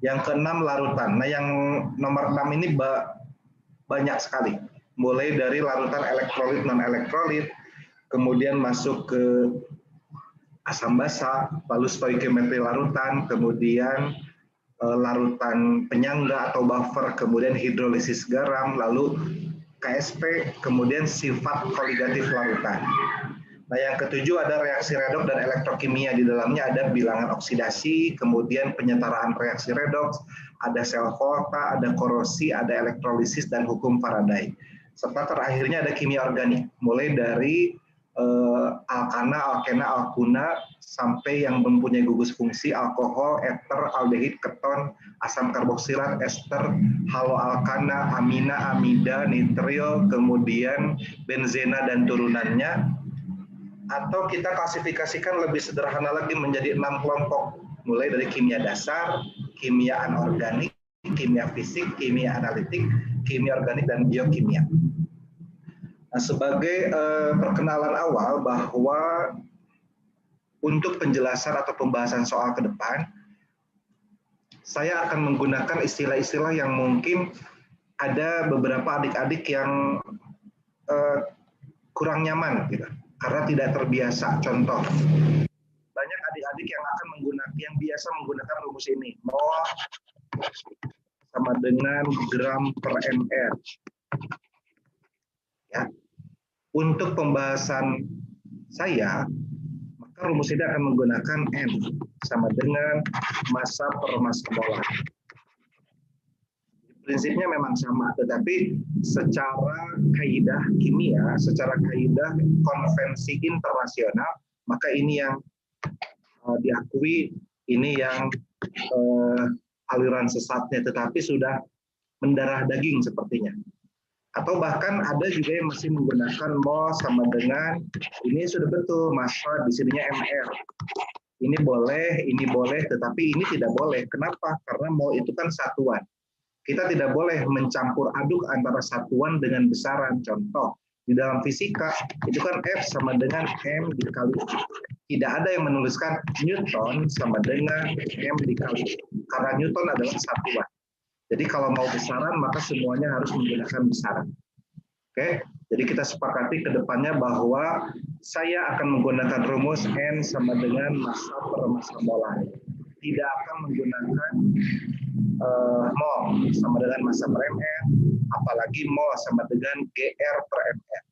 yang keenam larutan. Nah, yang nomor 6 ini banyak sekali, mulai dari larutan elektrolit non-elektrolit, kemudian masuk ke asam basa, lalu stoikiometri larutan, kemudian larutan penyangga atau buffer, kemudian hidrolisis garam, lalu KSP, kemudian sifat koligatif larutan. Nah, yang ketujuh ada reaksi redoks dan elektrokimia. Di dalamnya ada bilangan oksidasi, kemudian penyetaraan reaksi redoks, ada sel volta, ada korosi, ada elektrolisis, dan hukum Faraday. Serta terakhirnya ada kimia organik, mulai dari alkana, alkena, alkuna, sampai yang mempunyai gugus fungsi, alkohol, eter, aldehid, keton, asam karboksilat, ester, haloalkana, amina, amida, nitril, kemudian benzena dan turunannya. Atau kita klasifikasikan lebih sederhana lagi menjadi 6 kelompok, mulai dari kimia dasar, kimia anorganik, kimia fisik, kimia analitik, kimia organik, dan biokimia. Nah, sebagai perkenalan awal bahwa untuk penjelasan atau pembahasan soal ke depan, saya akan menggunakan istilah-istilah yang mungkin ada beberapa adik-adik yang kurang nyaman gitu, karena tidak terbiasa. Contoh, banyak adik-adik yang akan yang biasa menggunakan rumus ini, mol sama dengan gram per ml. Ya, untuk pembahasan saya, maka rumus ini akan menggunakan N sama dengan massa per massa molar. Prinsipnya memang sama, tetapi secara kaidah kimia, secara kaidah konvensi internasional, maka ini yang diakui, ini yang aliran sesatnya, tetapi sudah mendarah daging sepertinya. Atau bahkan ada juga yang masih menggunakan mol sama dengan, ini sudah betul, massa di sininya ml. Ini boleh, tetapi ini tidak boleh. Kenapa? Karena mol itu kan satuan. Kita tidak boleh mencampur aduk antara satuan dengan besaran. Contoh, di dalam fisika, itu kan F sama dengan M dikali. Tidak ada yang menuliskan Newton sama dengan M dikali. Karena Newton adalah satuan. Jadi kalau mau besaran, maka semuanya harus menggunakan besaran. Oke, jadi kita sepakati ke depannya bahwa saya akan menggunakan rumus N sama dengan massa per massa molar. Tidak akan menggunakan mol sama dengan massa per ml, apalagi mol sama dengan GR per ml.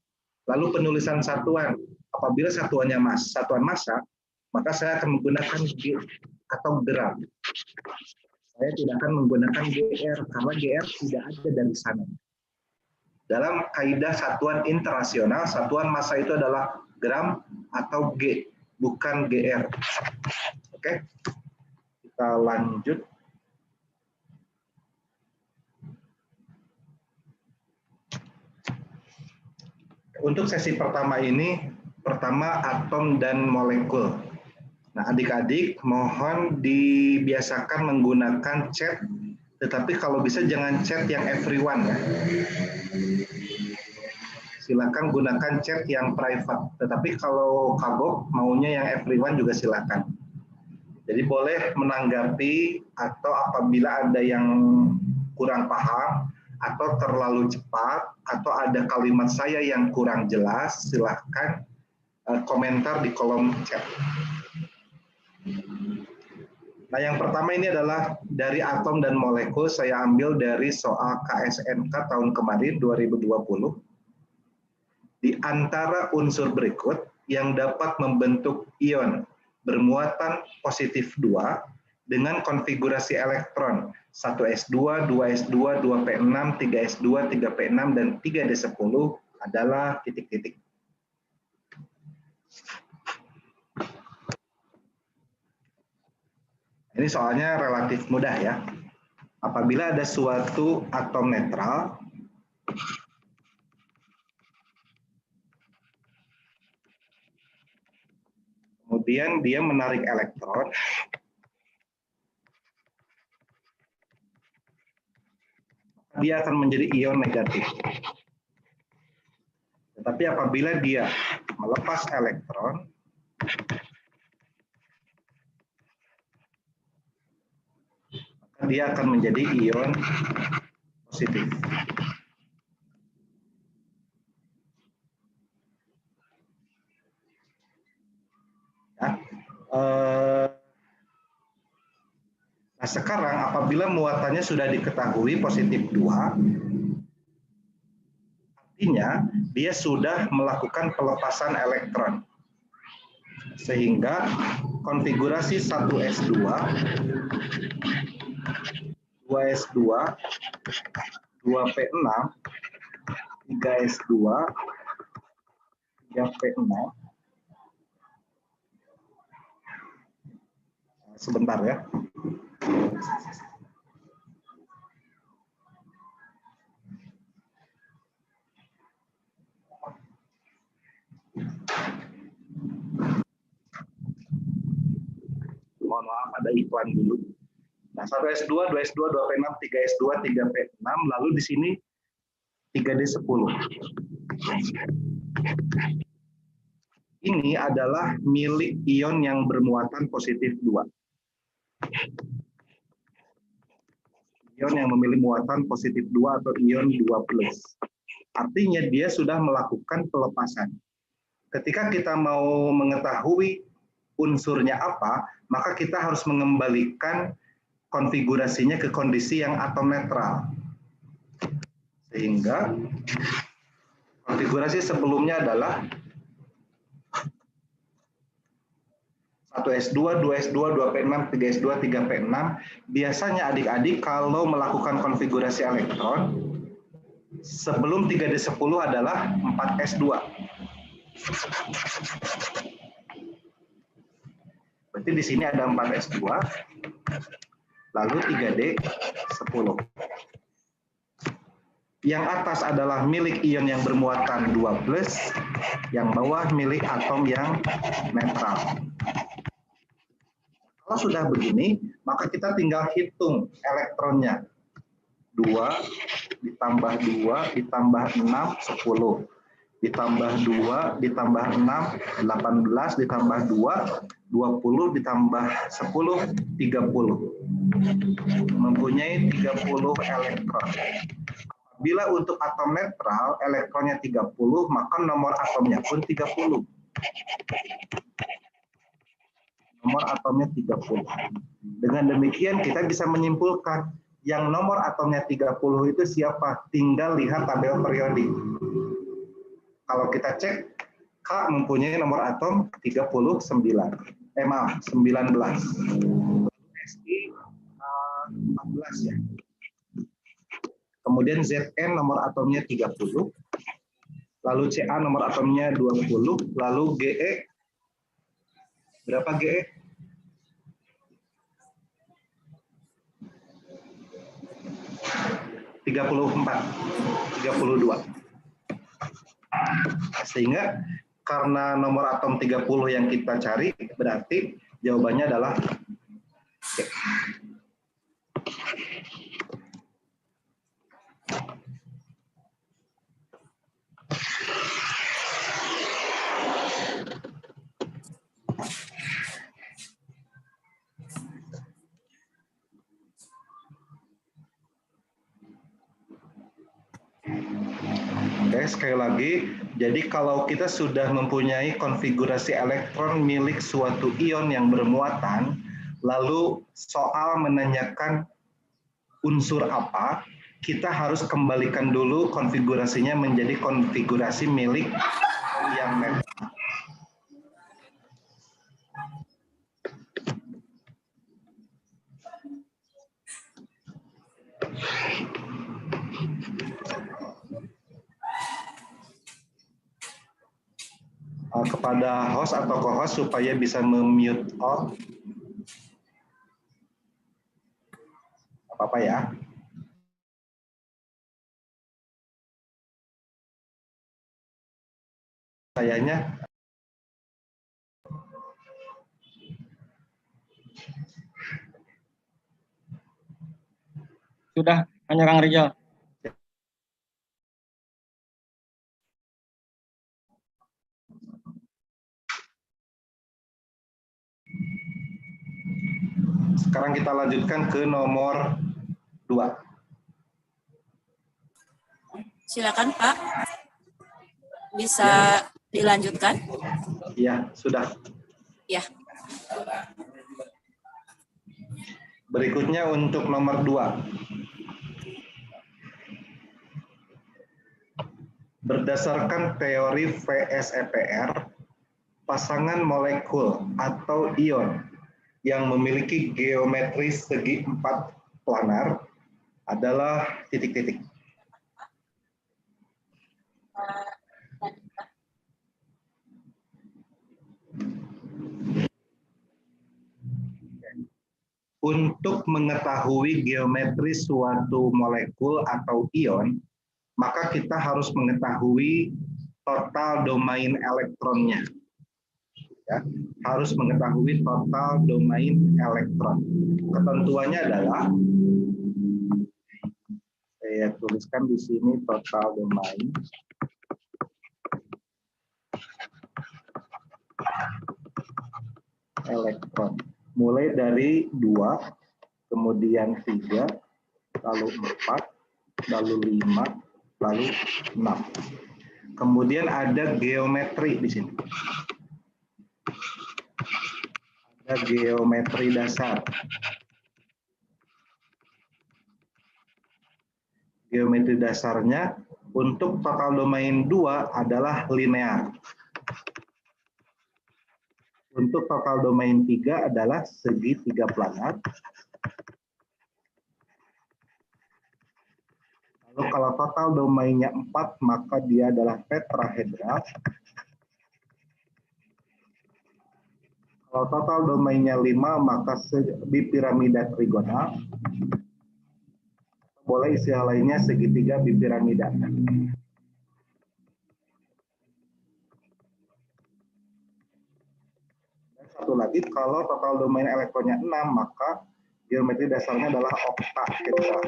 Lalu penulisan satuan, apabila satuannya satuan massa, maka saya akan menggunakan G atau gram. Saya tidak akan menggunakan GR karena GR tidak ada dari sana. Dalam kaidah satuan internasional, satuan massa itu adalah gram atau G, bukan GR. Oke, kita lanjut. Untuk sesi pertama ini, pertama atom dan molekul. Nah, adik-adik mohon dibiasakan menggunakan chat, tetapi kalau bisa jangan chat yang everyone ya. Silakan gunakan chat yang private, tetapi kalau kagok maunya yang everyone juga silakan. Jadi boleh menanggapi atau apabila ada yang kurang paham atau terlalu cepat atau ada kalimat saya yang kurang jelas, silakan komentar di kolom chat. Nah, yang pertama ini adalah dari atom dan molekul, saya ambil dari soal KSNK tahun kemarin 2020. Di antara unsur berikut yang dapat membentuk ion bermuatan positif 2 dengan konfigurasi elektron 1s2, 2s2, 2p6, 3s2, 3p6, dan 3d10 adalah titik-titik. Ini soalnya relatif mudah ya. Apabila ada suatu atom netral, kemudian dia menarik elektron, dia akan menjadi ion negatif. Tetapi apabila dia melepas elektron, maka dia akan menjadi ion positif. Ya. Nah, sekarang apabila muatannya sudah diketahui positif 2, artinya dia sudah melakukan pelepasan elektron. Sehingga konfigurasi 1s2, 2s2, 2p6, 3s2, 3p6. Sebentar ya. Mohon maaf, ada iklan dulu. Nah, 1s2, 2s2, 2p6, 3s2, 3p6, lalu di sini 3d10. Ini adalah milik ion yang bermuatan positif 2. Ion yang memiliki muatan positif 2 atau ion 2+. Artinya dia sudah melakukan pelepasan. Ketika kita mau mengetahui unsurnya apa, maka kita harus mengembalikan konfigurasinya ke kondisi yang atom netral. Sehingga konfigurasi sebelumnya adalah 1s2, 2s2, 2p6, 3s2, 3p6. Biasanya adik-adik kalau melakukan konfigurasi elektron, sebelum 3d10 adalah 4s2. Berarti di sini ada 4s2, lalu 3d10. Yang atas adalah milik ion yang bermuatan 2+, yang bawah milik atom yang netral. Kalau sudah begini, maka kita tinggal hitung elektronnya. 2 ditambah 2 ditambah 6, 10. Ditambah 2 ditambah 6, 18. Ditambah 2, 20. Ditambah 10, 30. Mempunyai 30 elektron. Bila untuk atom netral, elektronnya 30, maka nomor atomnya pun 30. Nomor atomnya 30. Dengan demikian kita bisa menyimpulkan yang nomor atomnya 30 itu siapa? Tinggal lihat tabel periodik. Kalau kita cek, K mempunyai nomor atom 39. 19. SI 14 ya. Kemudian Zn nomor atomnya 30. Lalu Ca nomor atomnya 20. Lalu Ge berapa Ge? (34), 32. Sehingga karena nomor atom 30 yang kita cari, berarti jawabannya adalah G. Oke, sekali lagi, jadi kalau kita sudah mempunyai konfigurasi elektron milik suatu ion yang bermuatan, lalu soal menanyakan unsur apa, kita harus kembalikan dulu konfigurasinya menjadi konfigurasi milik yang netral. kepada host atau co-host supaya bisa mem-mute all. Apa-apa ya. Kayaknya Sudah, hanya Kang Rizal. sekarang kita lanjutkan ke nomor 2. Silakan Pak. Bisa dilanjutkan? Ya, sudah. Ya. Berikutnya untuk nomor 2. Berdasarkan teori VSEPR, pasangan molekul atau ion yang memiliki geometri segi 4 planar adalah titik-titik. Untuk mengetahui geometri suatu molekul atau ion, maka kita harus mengetahui total domain elektronnya. Ya, harus mengetahui total domain elektron. Ketentuannya adalah, saya tuliskan di sini total domain elektron. Mulai dari 2, kemudian 3, lalu 4, lalu 5, lalu 6. Kemudian ada geometri di sini. Ada geometri dasar. Geometri dasarnya untuk total domain 2 adalah linear. Untuk total domain 3 adalah segi 3 planar. Lalu kalau total domainnya 4, maka dia adalah tetrahedral. Kalau total domainnya 5, maka bipiramida trigonal. Boleh istilah lainnya segitiga bipiramida. Satu lagi, kalau total domain elektronnya 6, maka geometri dasarnya adalah oktahedral.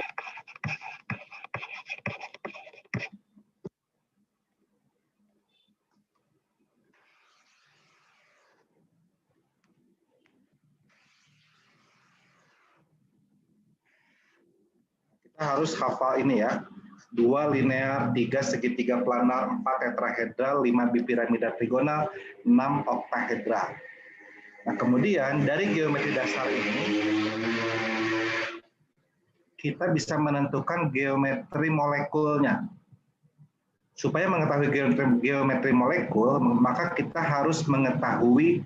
Kita harus hafal ini ya. 2 linear, 3 segitiga planar, 4 tetrahedral, 5 bipiramida trigonal, 6 oktahedral. Nah, kemudian dari geometri dasar ini kita bisa menentukan geometri molekulnya. Supaya mengetahui geometri molekul, maka kita harus mengetahui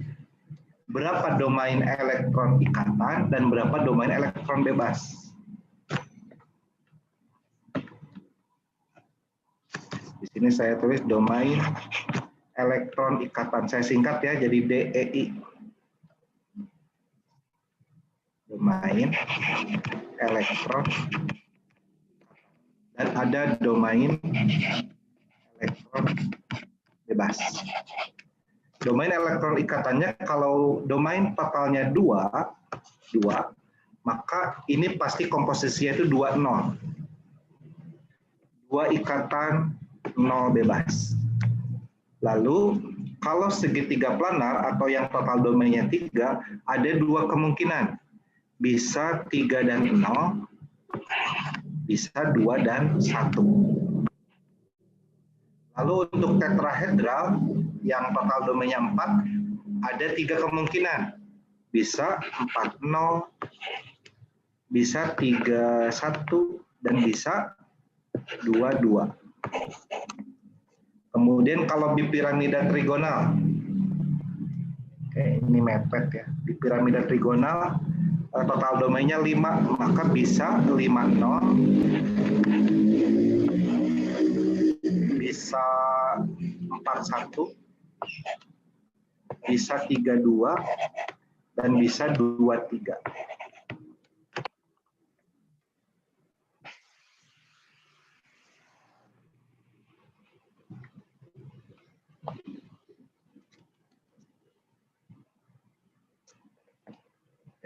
berapa domain elektron ikatan dan berapa domain elektron bebas. Di sini saya tulis domain elektron ikatan. Saya singkat ya, jadi DEI. Domain elektron dan ada domain elektron bebas. Domain elektron ikatannya, kalau domain totalnya 2, maka ini pasti komposisinya itu 2 nol. 2 ikatan, 0 bebas. Lalu kalau segitiga planar atau yang total domainnya 3, ada 2 kemungkinan. Bisa 3 dan 0, bisa 2 dan 1. Lalu untuk tetrahedral yang total domainnya 4, ada 3 kemungkinan. Bisa 4-0, bisa 3-1, dan bisa 2-2. Kemudian kalau bipiramida trigonal, oke, ini mepet ya. Bipiramida trigonal total domainnya 5, maka bisa 5-0, bisa 4-1, bisa 32, dan bisa 23.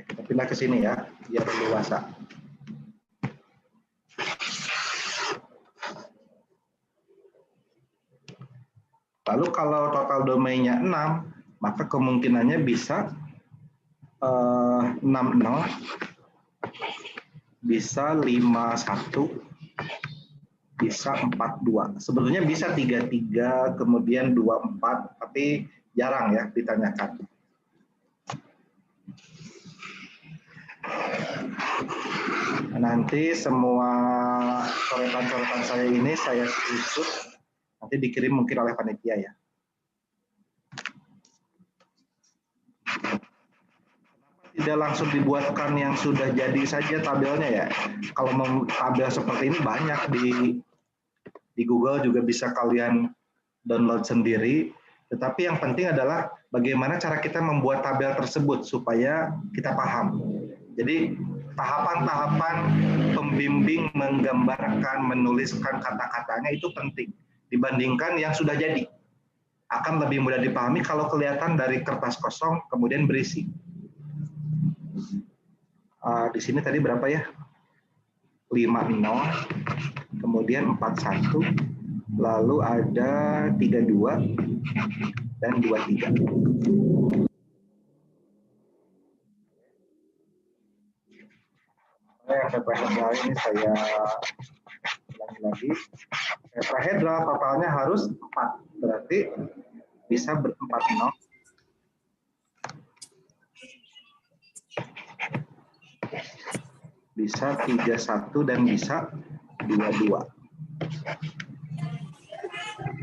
Kita pindah ke sini ya, biar leluasa. Lalu kalau total domainnya 6, maka kemungkinannya bisa 60, bisa 51, bisa 42. Sebetulnya bisa 33, kemudian 24, tapi jarang ya ditanyakan. Nanti semua coretan-coretan saya ini saya screenshot, nanti dikirim mungkin oleh panitia ya. Tidak langsung dibuatkan yang sudah jadi saja tabelnya ya. Kalau mau tabel seperti ini banyak di Google juga bisa kalian download sendiri. Tetapi yang penting adalah bagaimana cara kita membuat tabel tersebut supaya kita paham. Jadi tahapan-tahapan pembimbing menggambarkan, menuliskan kata-katanya itu penting dibandingkan yang sudah jadi. Akan lebih mudah dipahami kalau kelihatan dari kertas kosong kemudian berisi. Di sini tadi berapa ya? 50, kemudian 41, lalu ada 32 dan 23. Yang tetrahedral ini saya ulangi lagi. Tetrahedral totalnya harus 4, berarti bisa berempat 0. Bisa 31 dan bisa 22.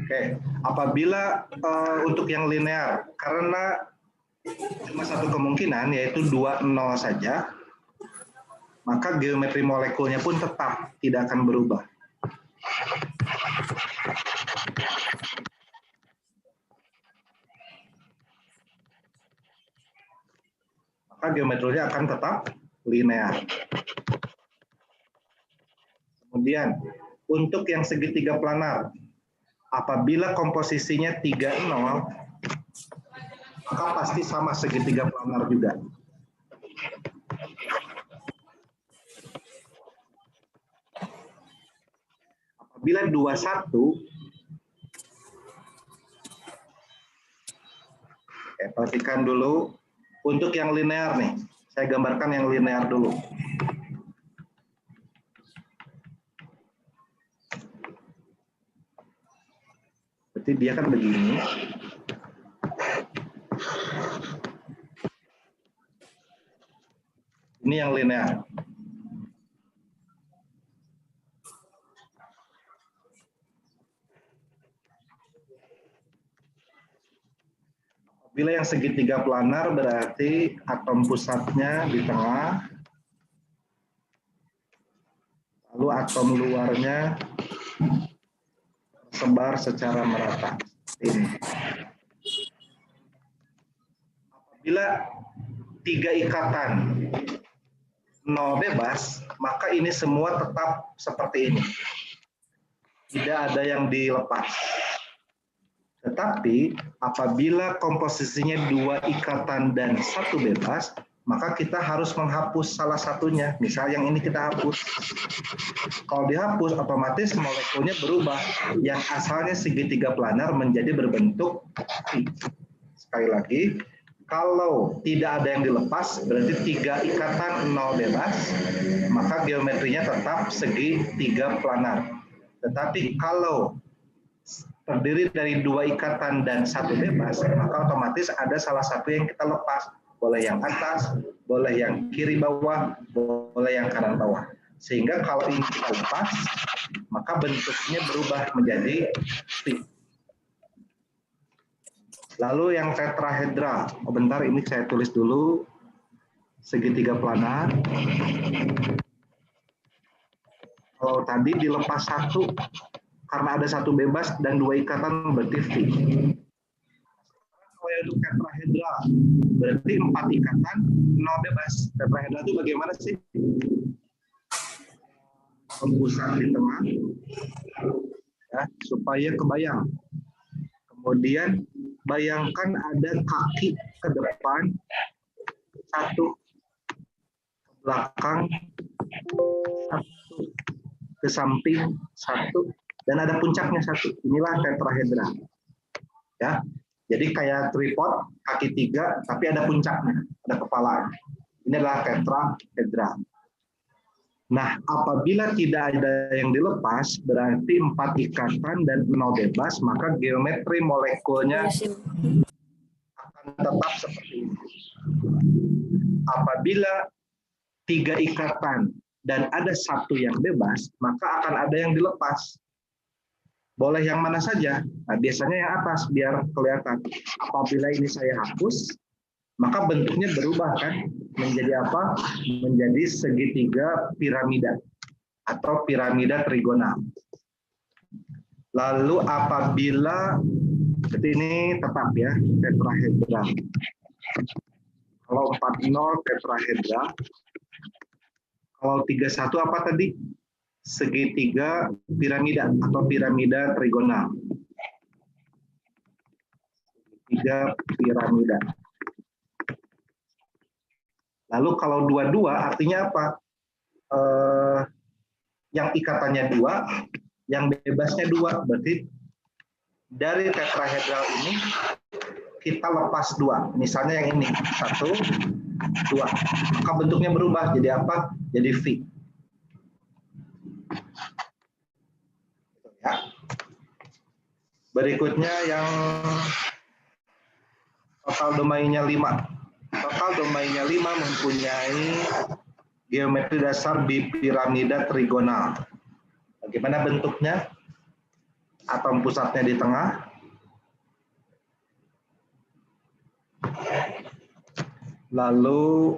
Oke, apabila untuk yang linear, karena cuma satu kemungkinan yaitu 20 saja, maka geometri molekulnya pun tetap tidak akan berubah. Maka geometrinya akan tetap linear. Kemudian, untuk yang segitiga planar, apabila komposisinya 3,0, maka pasti sama segitiga planar juga. Apabila 21, perhatikan dulu, untuk yang linear nih, saya gambarkan yang linear dulu. Berarti dia kan begini. Ini yang linear. Bila yang segitiga planar berarti atom pusatnya di tengah, lalu atom luarnya tersebar secara merata. Ini. Apabila 3 ikatan 0 bebas, maka ini semua tetap seperti ini. Tidak ada yang dilepas. Tetapi apabila komposisinya 2 ikatan dan 1 bebas, maka kita harus menghapus salah satunya. Misal yang ini kita hapus. Kalau dihapus, otomatis molekulnya berubah. Yang asalnya segitiga planar menjadi berbentuk I. Sekali lagi, kalau tidak ada yang dilepas, berarti 3 ikatan 0 bebas, maka geometrinya tetap segitiga planar. Tetapi kalau terdiri dari 2 ikatan dan 1 bebas, maka otomatis ada salah satu yang kita lepas. Boleh yang atas, boleh yang kiri bawah, boleh yang kanan bawah. Sehingga kalau ini kita lepas, maka bentuknya berubah menjadi stick. Lalu yang tetrahedral. Oh, bentar, ini saya tulis dulu. Segitiga planar. Kalau tadi dilepas 1, karena ada 1 bebas dan 2 ikatan berarti V. Kalau untuk tetrahedra. Berarti 4 ikatan, 0 bebas. Tetrahedra itu bagaimana sih? Pusat di tengah, ya, supaya kebayang. Kemudian bayangkan ada kaki ke depan, 1 ke belakang, 1 ke samping, 1 dan ada puncaknya 1. Inilah tetrahedra. Ya, jadi kayak tripod kaki 3, tapi ada puncaknya, ada kepalanya. Ini adalah tetrahedra. Nah, apabila tidak ada yang dilepas, berarti 4 ikatan dan 0 bebas, maka geometri molekulnya akan tetap seperti ini. Apabila 3 ikatan dan ada 1 yang bebas, maka akan ada yang dilepas. Boleh yang mana saja. Nah, biasanya yang atas biar kelihatan. Apabila ini saya hapus, maka bentuknya berubah kan? Menjadi apa? Menjadi segitiga piramida atau piramida trigonal. Lalu apabila ini tetap ya tetrahedra. Kalau 40 tetrahedra. Kalau 31 apa tadi? Segitiga piramida atau piramida trigonal. Segitiga piramida. Lalu kalau 22 artinya apa? Yang ikatannya 2, yang bebasnya 2. Berarti dari tetrahedral ini kita lepas 2. Misalnya yang ini 1, 2. Maka bentuknya berubah jadi apa? Jadi V. Ya. Berikutnya yang total domainnya 5. Total domainnya 5 mempunyai geometri dasar bipiramida trigonal. Bagaimana bentuknya? Atom pusatnya di tengah. Lalu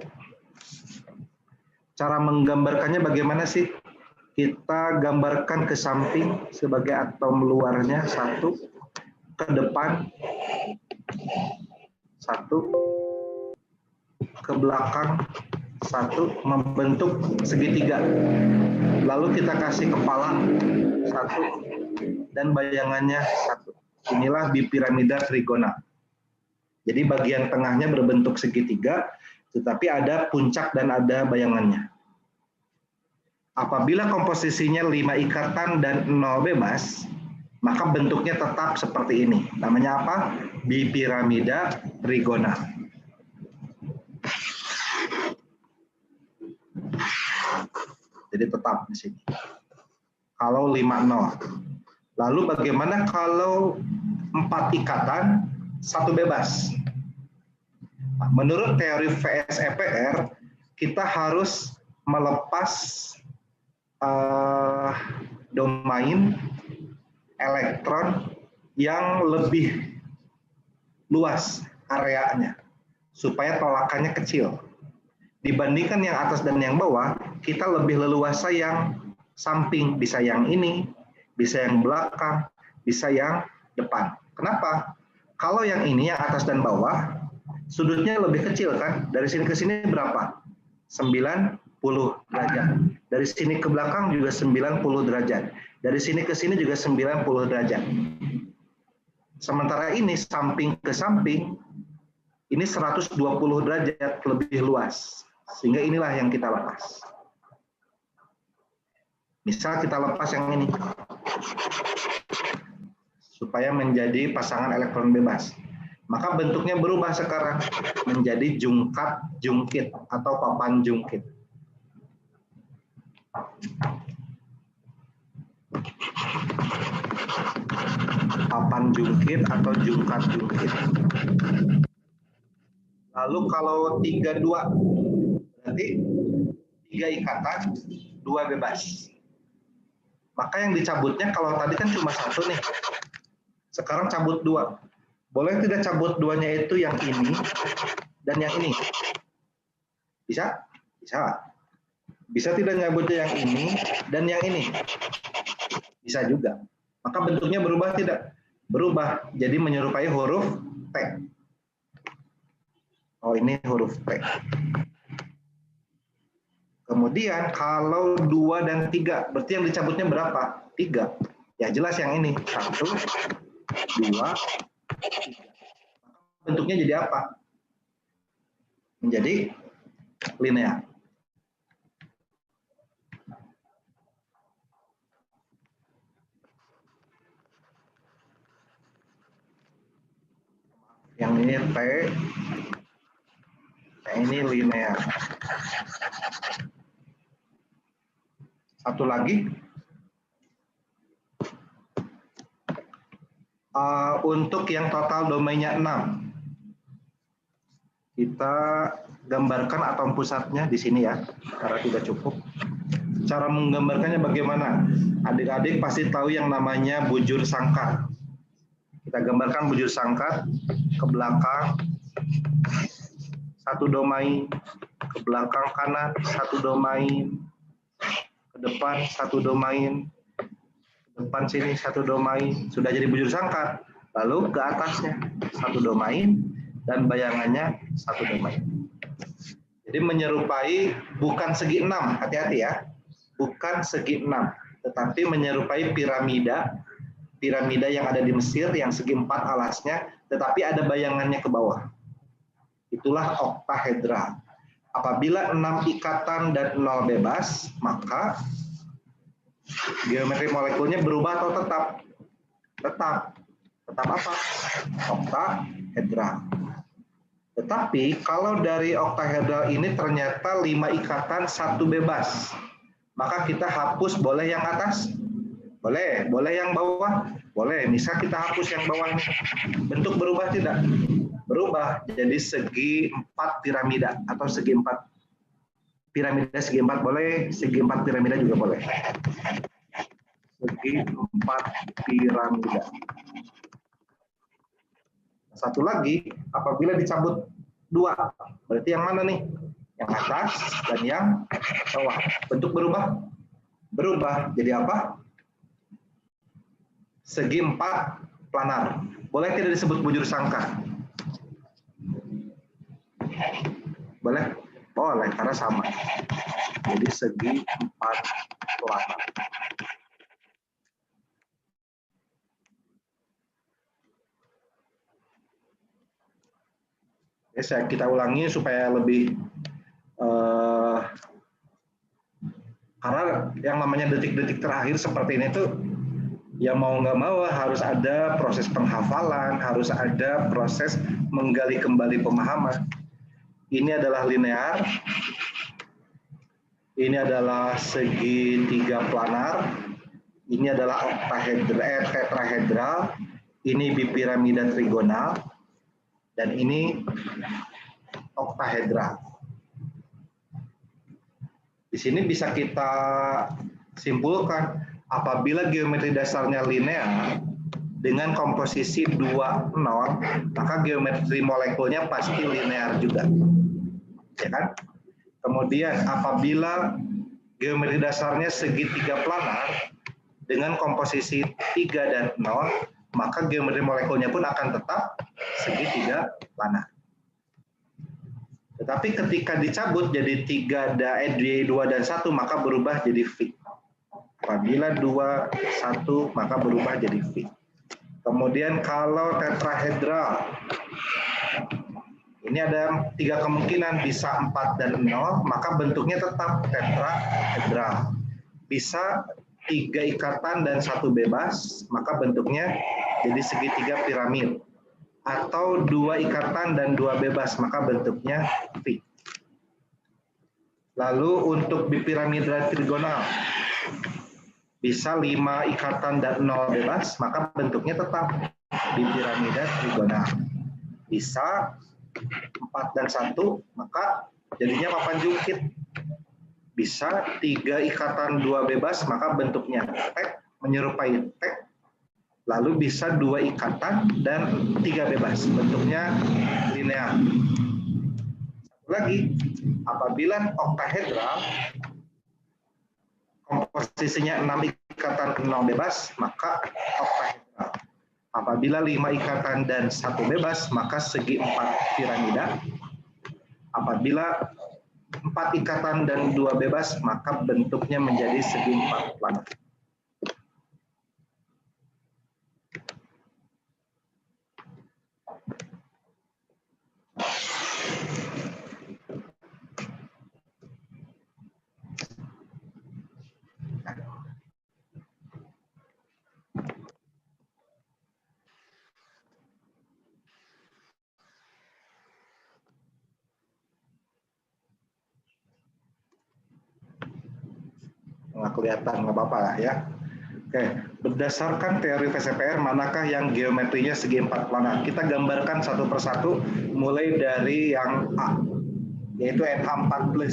cara menggambarkannya bagaimana sih? Kita gambarkan ke samping sebagai atom luarnya 1, ke depan 1, ke belakang 1, membentuk segitiga. Lalu kita kasih kepala 1 dan bayangannya 1. Inilah bipiramida trigonal. Jadi bagian tengahnya berbentuk segitiga, tetapi ada puncak dan ada bayangannya. Apabila komposisinya 5 ikatan dan 0 bebas, maka bentuknya tetap seperti ini. Namanya apa? Bipiramida trigonal. Jadi tetap di sini. Kalau 5-0. Lalu bagaimana kalau 4 ikatan, 1 bebas? Nah, menurut teori VSEPR, kita harus melepas domain elektron yang lebih luas areanya, supaya tolakannya kecil. Dibandingkan yang atas dan yang bawah, kita lebih leluasa yang samping, bisa yang ini, bisa yang belakang, bisa yang depan. Kenapa? Kalau yang ini, yang atas dan bawah, sudutnya lebih kecil kan? Dari sini ke sini berapa? 90 derajat. Dari sini ke belakang juga 90 derajat. Dari sini ke sini juga 90 derajat. Sementara ini samping ke samping, ini 120 derajat lebih luas. Sehingga inilah yang kita lepas. Misal kita lepas yang ini. Supaya menjadi pasangan elektron bebas. Maka bentuknya berubah sekarang. Menjadi jungkat-jungkit atau papan jungkit. Papan jungkit atau jungkat-jungkit. Lalu kalau 32, berarti 3 ikatan, 2 bebas. Maka yang dicabutnya kalau tadi kan cuma 1 nih. Sekarang cabut 2. Boleh tidak cabut 2-nya itu yang ini dan yang ini? Bisa? Bisa. Bisa tidak nyabutnya yang ini dan yang ini? Bisa juga. Maka bentuknya berubah tidak? Berubah. Jadi menyerupai huruf T. Oh, ini huruf T. Kemudian kalau 2 dan 3, berarti yang dicabutnya berapa? 3. Ya jelas yang ini. 1, 2, 3. Bentuknya jadi apa? Menjadi linear. Yang ini T, yang ini linear. Satu lagi, untuk yang total domainnya 6, kita gambarkan atom pusatnya di sini ya, karena tidak cukup. Cara menggambarkannya bagaimana? Adik-adik pasti tahu yang namanya bujur sangkar. Kita gambarkan bujur sangkar ke belakang, satu domain, ke belakang kanan, satu domain, ke depan, satu domain, ke depan sini, satu domain. Sudah jadi bujur sangkar. Lalu ke atasnya, satu domain, dan bayangannya satu domain. Jadi menyerupai bukan segi 6, hati-hati ya. Bukan segi 6, tetapi menyerupai piramida yang ada di Mesir yang segi 4 alasnya, tetapi ada bayangannya ke bawah. Itulah oktahedra. Apabila 6 ikatan dan 0 bebas, maka geometri molekulnya berubah atau tetap? Tetap apa? Oktahedra. Tetapi kalau dari oktahedral ini ternyata 5 ikatan, 1 bebas, maka kita hapus, boleh yang atas? Boleh. Boleh yang bawah? Boleh. Misal kita hapus yang bawah. Bentuk berubah tidak? Berubah. Jadi segi 4 piramida atau segi 4 piramida, segi 4 boleh, segi 4 piramida juga boleh. Segi 4 piramida. Satu lagi, apabila dicabut 2, berarti yang mana nih? Yang atas dan yang bawah. Bentuk berubah? Berubah. Jadi apa? Segi 4 planar. Boleh tidak disebut bujur sangkar? Boleh? Boleh, karena sama. Jadi segi 4 planar. Kita ulangi supaya lebih, karena yang namanya detik-detik terakhir seperti ini tuh, ya mau nggak mau harus ada proses penghafalan, harus ada proses menggali kembali pemahaman. Ini adalah linear, ini adalah segi 3 planar, ini adalah tetrahedral, ini bipiramida trigonal, dan ini oktahedra. Di sini bisa kita simpulkan, apabila geometri dasarnya linear dengan komposisi 2 non, maka geometri molekulnya pasti linear juga. Ya kan? Kemudian apabila geometri dasarnya segi 3 planar dengan komposisi 3 dan 0, maka geometri molekulnya pun akan tetap segi 3 planar. Tetapi ketika dicabut jadi 2 dan 1, maka berubah jadi V. Apabila 2, 1, maka berubah jadi V. Kemudian kalau tetrahedral, ini ada 3 kemungkinan, bisa 4 dan 0, maka bentuknya tetap tetrahedral. Bisa 3 ikatan dan 1 bebas, maka bentuknya jadi segitiga piramid. Atau 2 ikatan dan 2 bebas, maka bentuknya V. Lalu untuk bipiramida trigonal, bisa 5 ikatan dan 0 bebas, maka bentuknya tetap bipiramida trigonal. Bisa 4 dan 1, maka jadinya papan jungkit. Bisa 3 ikatan 2 bebas, maka bentuknya tek, menyerupai tek. Lalu bisa 2 ikatan dan 3 bebas, bentuknya linear. Satu lagi, apabila oktahedral komposisinya 6 ikatan 0 bebas, maka oktahedral. Apabila 5 ikatan dan 1 bebas, maka segi 4 piramida. Apabila 4 ikatan dan 2 bebas, maka bentuknya menjadi segi 4 planet. Nggak kelihatan, nggak apa-apa lah ya. Oke, berdasarkan teori VCPR, manakah yang geometrinya segi 4 planar? Kita gambarkan satu persatu, mulai dari yang A, yaitu NH4+.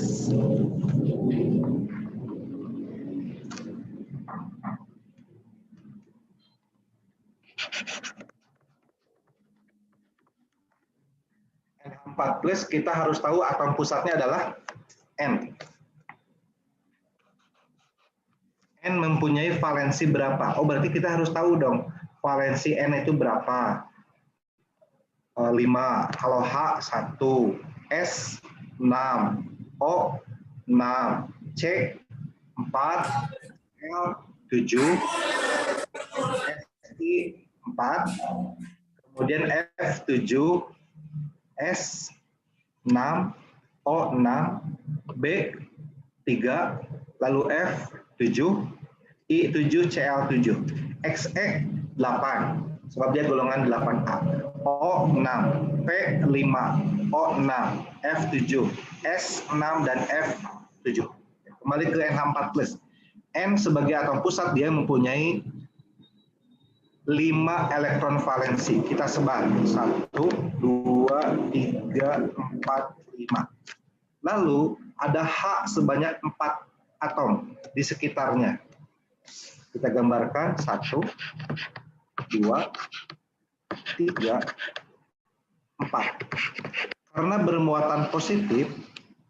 NH4+, kita harus tahu atom pusatnya adalah N. N mempunyai valensi berapa? Oh, berarti kita harus tahu dong, valensi N itu berapa? 5. Kalau H 1, S 6, O 6, C 4, L 7, SI 4, kemudian F 7, S 6, O 6, B 3, lalu F 7, I 7, CL 7, XE 8, sebab dia golongan 8A, O 6, P 5, O 6, F 7, S 6, dan F 7. Kembali ke NH4+. N sebagai atom pusat dia mempunyai 5 elektron valensi. Kita sebar 1, 2, 3, 4, 5. Lalu ada H sebanyak 4 atom di sekitarnya. Kita gambarkan 1, 2, 3, 4. Karena bermuatan positif,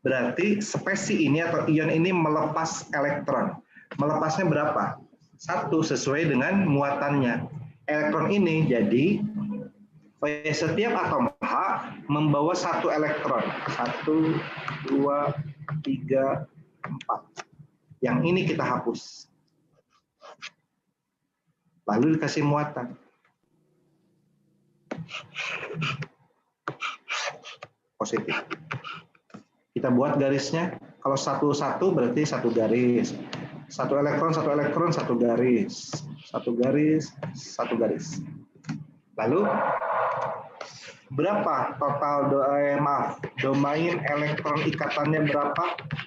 berarti spesi ini atau ion ini melepas elektron. Melepasnya berapa? 1 sesuai dengan muatannya. Elektron ini jadi setiap atom H membawa 1 elektron. 1, 2, 3, 4. Yang ini kita hapus. Lalu dikasih muatan. Positif. Kita buat garisnya. Kalau 1-1 berarti 1 garis. 1 elektron, 1 elektron, 1 garis. 1 garis, 1 garis. Lalu berapa total domain elektron ikatannya berapa?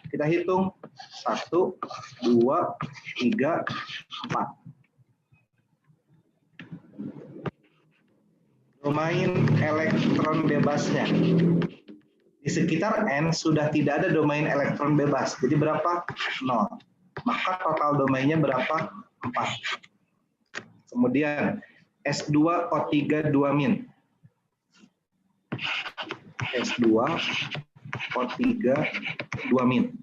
Kita hitung. 1, 2, 3, 4. Domain elektron bebasnya. Di sekitar N sudah tidak ada domain elektron bebas. Jadi berapa? 0. Maka total domainnya berapa? 4. Kemudian S2O3 2-. S2O3 2-.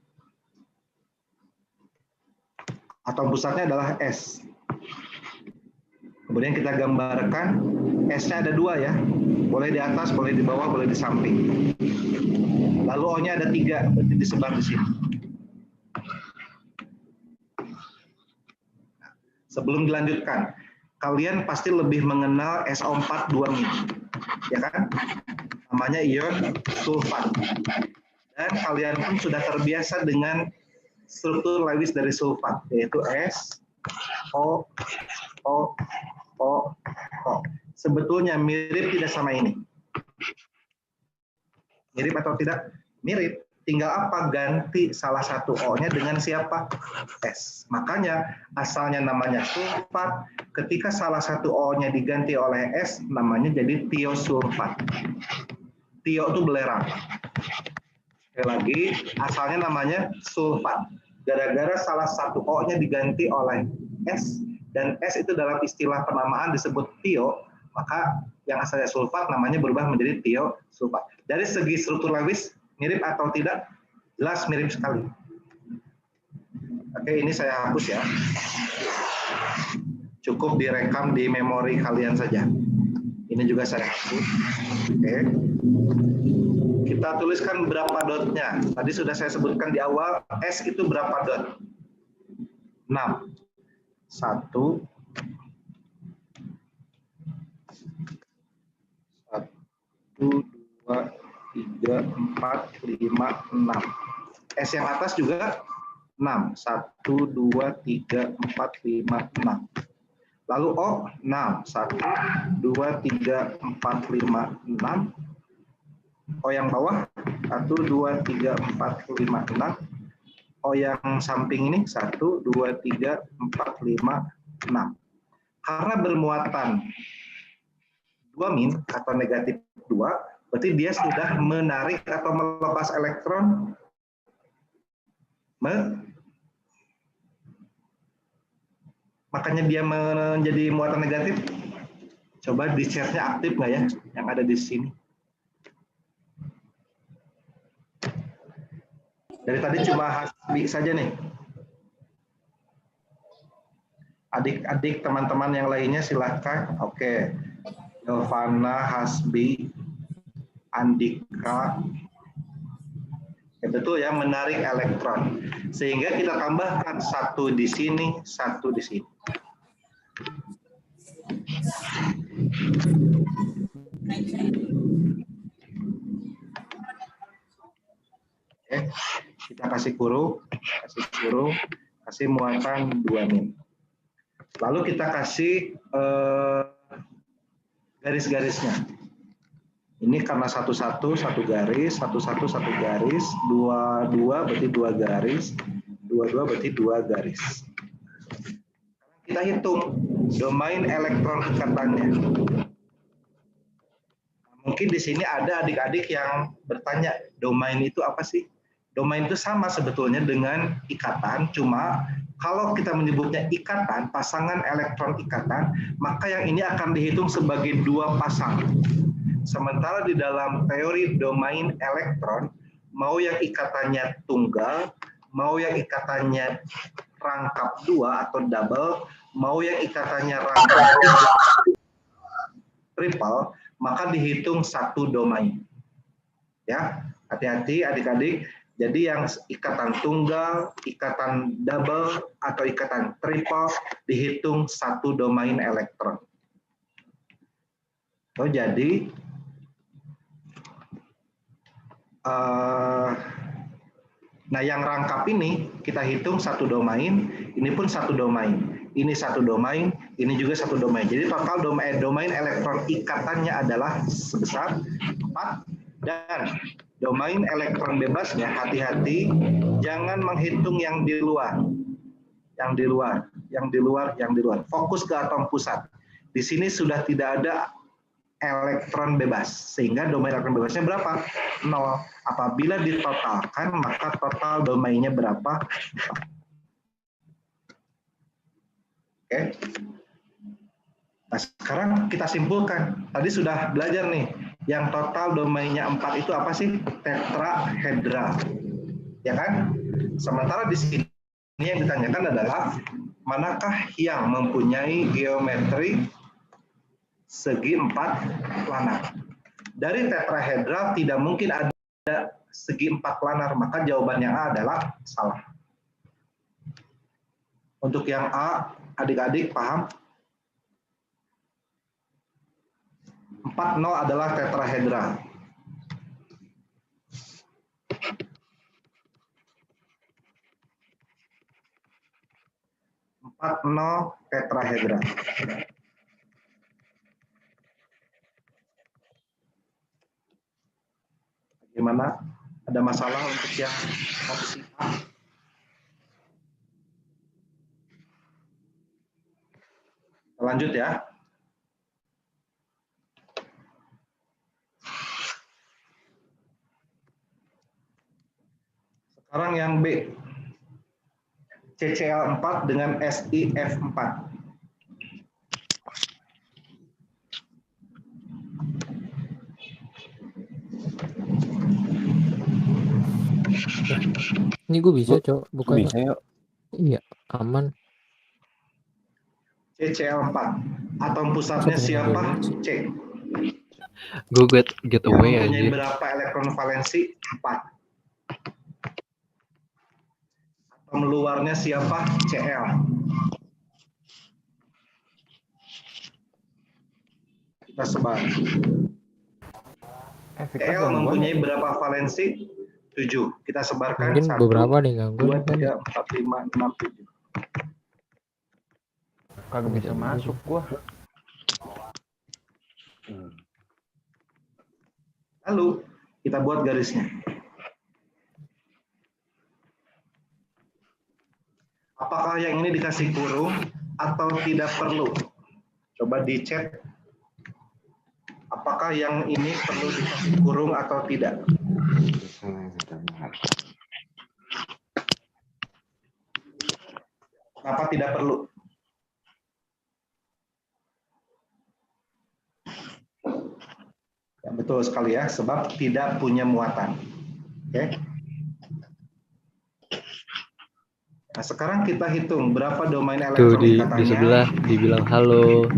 Atom pusatnya adalah S. Kemudian kita gambarkan S-nya ada 2 ya. Boleh di atas, boleh di bawah, boleh di samping. Lalu O-nya ada 3, berarti disebar di sini. Sebelum dilanjutkan, kalian pasti lebih mengenal SO4 2-. Ya kan? Namanya ion sulfat. Dan kalian pun sudah terbiasa dengan struktur Lewis dari sulfat, yaitu S, O, O, O, O. Sebetulnya mirip tidak sama ini? Mirip atau tidak? Mirip. Tinggal apa? Ganti salah satu O-nya dengan siapa? S. Makanya asalnya namanya sulfat. Ketika salah satu O-nya diganti oleh S, namanya jadi tiosulfat. Tio itu belerang. Sekali lagi, asalnya namanya sulfat. Gara-gara salah satu O-nya diganti oleh S, dan S itu dalam istilah penamaan disebut tio, maka yang asalnya sulfat namanya berubah menjadi tiosulfat. Dari segi struktur Lewis, mirip atau tidak? Jelas mirip sekali. Oke, ini saya hapus ya. Cukup direkam di memori kalian saja. Ini juga saya hapus. Oke. Kita tuliskan berapa dotnya. Tadi sudah saya sebutkan di awal, S itu berapa dot? 6. 1, 2, 3, 4, 5, 6. S yang atas juga 6. 1, 2, 3, 4, 5, 6. Lalu O 6. 1, 2, 3, 4, 5, 6. O yang bawah 1, 2, 3, 4, 5, 6. O yang samping ini 1, 2, 3, 4, 5, 6. Karena bermuatan 2 min atau negatif 2, berarti dia sudah menarik atau melepas elektron makanya dia menjadi muatan negatif. Coba di chat-nya aktif nggak ya yang ada di sini? Dari tadi cuma Hasbi saja nih. Adik-adik teman-teman yang lainnya silahkan. Oke. Yovana, Hasbi, Andika. Ya, betul ya, menarik elektron. Sehingga kita tambahkan 1 di sini, 1 di sini. Oke, kita kasih kurung, kasih muatan 2 min. Lalu kita kasih garis-garisnya. Ini karena 1, 1 garis, 1, 1 garis, 2, 2 berarti 2 garis, 2, 2 berarti 2 garis. Kita hitung domain elektron ikatannya. Mungkin di sini ada adik-adik yang bertanya, domain itu apa sih? Domain itu sama sebetulnya dengan ikatan, cuma kalau kita menyebutnya ikatan, pasangan elektron ikatan, maka yang ini akan dihitung sebagai 2 pasang. Sementara di dalam teori domain elektron, mau yang ikatannya tunggal, mau yang ikatannya rangkap 2 atau double, mau yang ikatannya rangkap 3, triple, maka dihitung 1 domain. Ya, hati-hati adik-adik. Jadi yang ikatan tunggal, ikatan double, atau ikatan triple dihitung 1 domain elektron. Oh, jadi nah yang rangkap ini kita hitung 1 domain, ini pun 1 domain, ini 1 domain, ini juga 1 domain. Jadi total domain elektron ikatannya adalah sebesar 4, dan domain elektron bebasnya hati-hati jangan menghitung yang di luar. Fokus ke atom pusat. Di sini sudah tidak ada elektron bebas, sehingga domain elektron bebasnya berapa? 0. Apabila ditotalkan, maka total domainnya berapa? Oke. Nah, sekarang kita simpulkan. Tadi sudah belajar nih, yang total domainnya 4 itu apa sih? Tetrahedral. Ya kan? Sementara di sini yang ditanyakan adalah manakah yang mempunyai geometri segi 4 planar. Dari tetrahedral tidak mungkin ada segi 4 planar, maka jawaban yang A adalah salah. Untuk yang A, adik-adik paham? 40 adalah tetrahedral. Tetrahedral. Gimana? Ada masalah untuk yang opsi A? Lanjut ya. Sekarang yang B. CCl4 dengan SiF4. Ini gue bisa, Cok. Bukan bisa, yuk. Iya, aman. CCl4. Atom pusatnya siapa? C. Gue get Yang away mempunyai aja. berapa elektron valensi? 4. Atom luarnya siapa? Cl. Kita sebar. Cl mempunyai berapa valensi? 7. Kita sebarkan. Mungkin 1, beberapa nih gangguan 2, kali. 3, 4, 5, 6, 7. Kagak bisa masuk gua. Lalu kita buat garisnya. Apakah yang ini dikasih kurung atau tidak perlu? Coba dicek. Apakah yang ini perlu dikasih kurung atau tidak? Kenapa tidak perlu? Ya, betul sekali ya, sebab tidak punya muatan. Oke. Nah, sekarang kita hitung berapa domain Tuh elektron di ikatannya. sebelah dibilang halo.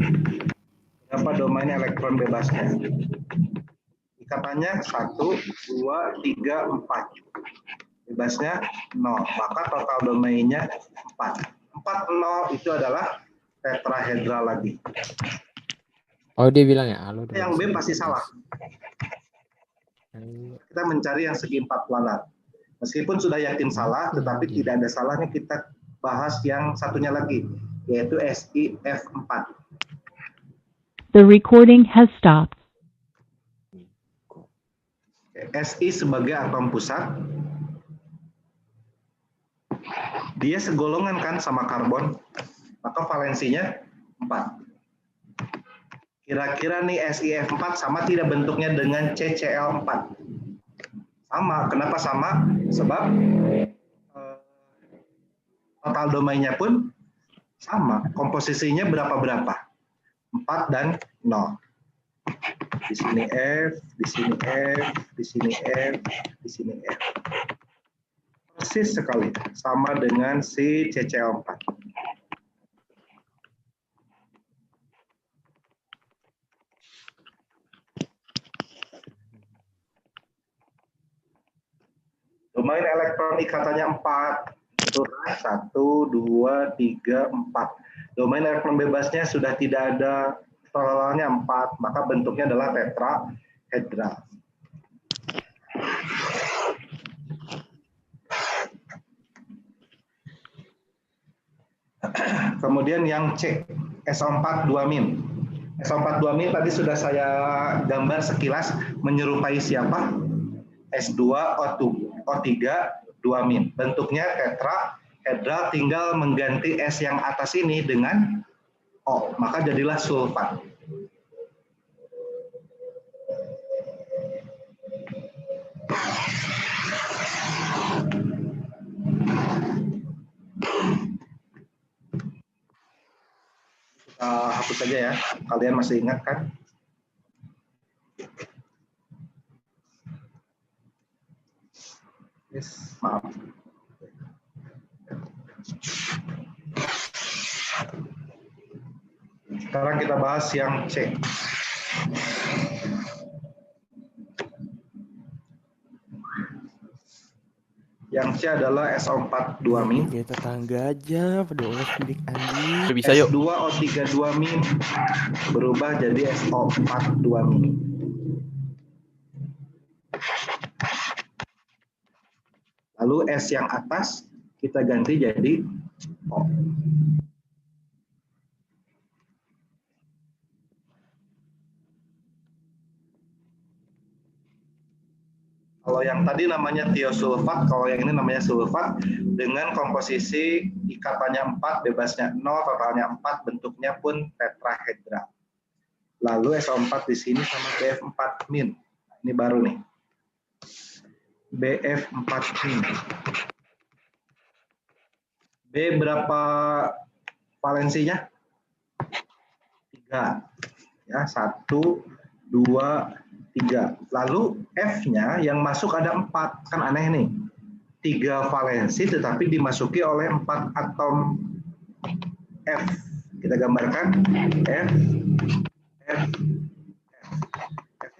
Berapa domain elektron bebasnya? Ikatannya 1, 2, 3, 4. Bebasnya 0. Maka total domainnya 4. 4, 0 itu adalah tetrahedral lagi. Oh dia bilang ya halo. Yang B pasti salah. Kita mencari yang segi 4 planar. Meskipun sudah yakin salah, tetapi tidak ada salahnya kita bahas yang satunya lagi, yaitu SiF4. The recording has stopped. Si sebagai atom pusat, dia segolongan kan sama karbon, maka valensinya 4. Kira-kira nih SiF4 sama tidak bentuknya dengan CCl4? Sama. Kenapa sama? Sebab total domainnya pun sama. Komposisinya berapa-berapa? 4 dan 0. Di sini F, di sini F, di sini F, di sini F. Persis sekali. Sama dengan si CCl4. Domain elektron ikatannya 4. Itu 1, 2, 3, 4. Domain elektron bebasnya sudah tidak ada totalnya 4, maka bentuknya adalah tetrahedral. Kemudian yang C, SO4 2-. SO4 2- tadi sudah saya gambar sekilas menyerupai siapa? S2O3 2-. Bentuknya tetrahedral, tinggal mengganti S yang atas ini dengan O, maka jadilah sulfat. Kita hapus saja ya, kalian masih ingat kan? Yes, maaf. Sekarang kita bahas yang C. Yang C adalah SO4 2-. Ya tetangga aja, pada ulas bidik anjing. Bisa yuk. S2O3 2- berubah jadi SO4 2-. Lalu S yang atas kita ganti jadi O. Kalau yang tadi namanya tiosulfat, kalau yang ini namanya sulfat, dengan komposisi ikatannya 4, bebasnya 0, totalnya 4, bentuknya pun tetrahedral. Lalu SO4 di sini sama BF4-. Ini baru nih. BF4-. B berapa valensinya? 3. Ya, 1, 2, 3. Lalu F-nya yang masuk ada 4. Kan aneh nih. 3 valensi tetapi dimasuki oleh 4 atom F. Kita gambarkan F, F,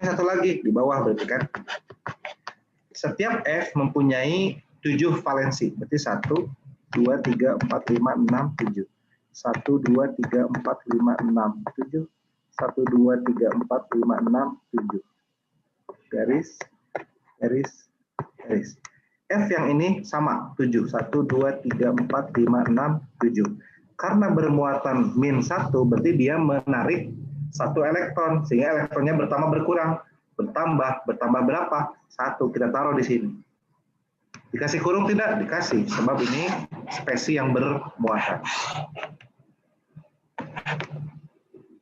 F. Satu lagi di bawah berarti kan. Setiap F mempunyai 7 valensi. Berarti 1, 2, 3, 4, 5, 6, 7. 1, 2, 3, 4, 5, 6, 7. 1, 2, 3, 4, 5, 6, 7. Garis, garis, garis. F yang ini sama, 7. 1, 2, 3, 4, 5, 6, 7. Karena bermuatan -1, berarti dia menarik 1 elektron, sehingga elektronnya berkurang. Bertambah berapa? 1, kita taruh di sini. Dikasih kurung tidak? Dikasih, sebab ini spesies yang bermuatan.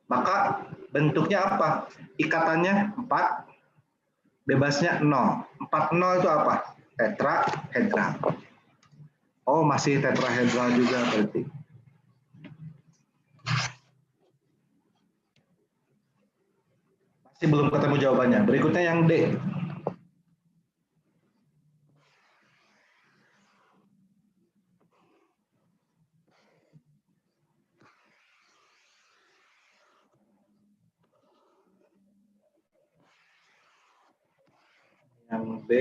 Maka bentuknya apa? Ikatannya 4, bebasnya 0. 4-0 itu apa? Tetrahedral. Oh, masih tetrahedral juga berarti. Masih belum ketemu jawabannya. Berikutnya yang D. Yang B.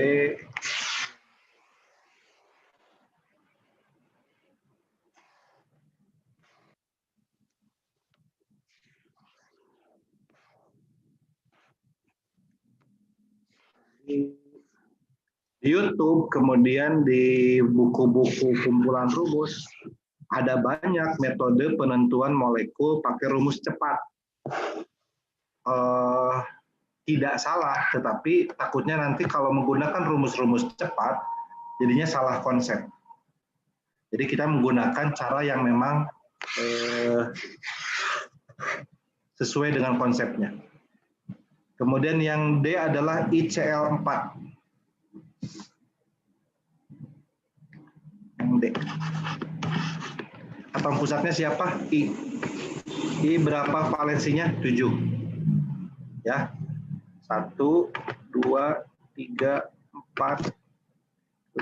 Di YouTube, kemudian di buku-buku kumpulan rumus, ada banyak metode penentuan molekul pakai rumus cepat. Tidak salah, tetapi takutnya nanti kalau menggunakan rumus-rumus cepat, jadinya salah konsep. Jadi kita menggunakan cara yang memang sesuai dengan konsepnya. Kemudian yang D adalah ICl4. Yang D. Atom pusatnya siapa? I. I berapa valensinya? 7. Ya. 1, 2, 3, 4,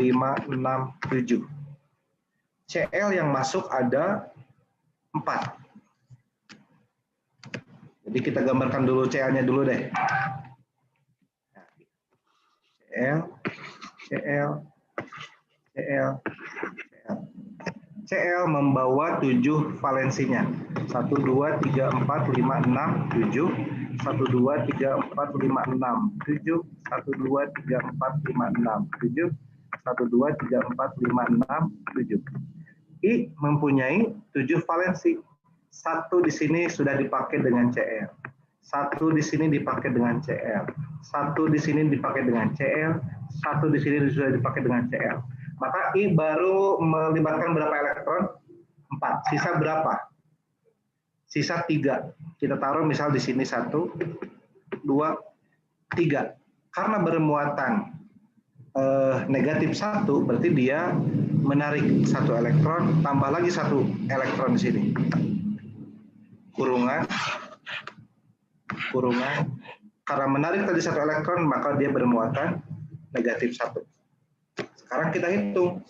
5, 6, 7. Cl yang masuk ada 4. Jadi kita gambarkan dulu Cl-nya dulu deh. Cl. Cl membawa 7 valensinya. 1, 2, 3, 4, 5, 6, 7. 1, 2, 3, 4, 5, 6, 7. 1, 2, 3, 4, 5, 6, 7. 1, 2, 3, 4, 5, 6, 7. I mempunyai 7 valensi. 1 di sini sudah dipakai dengan Cl. 1 di sini dipakai dengan Cl. 1 di sini dipakai dengan Cl. 1 di sini sudah dipakai dengan Cl. Maka I baru melibatkan berapa elektron? 4. Sisa berapa? Sisa 3. Kita taruh misal di sini 1, 2, 3. Karena bermuatan negatif 1, berarti dia menarik 1 elektron, tambah lagi 1 elektron di sini. Kurungan. Karena menarik tadi 1 elektron, maka dia bermuatan negatif 1. Sekarang kita hitung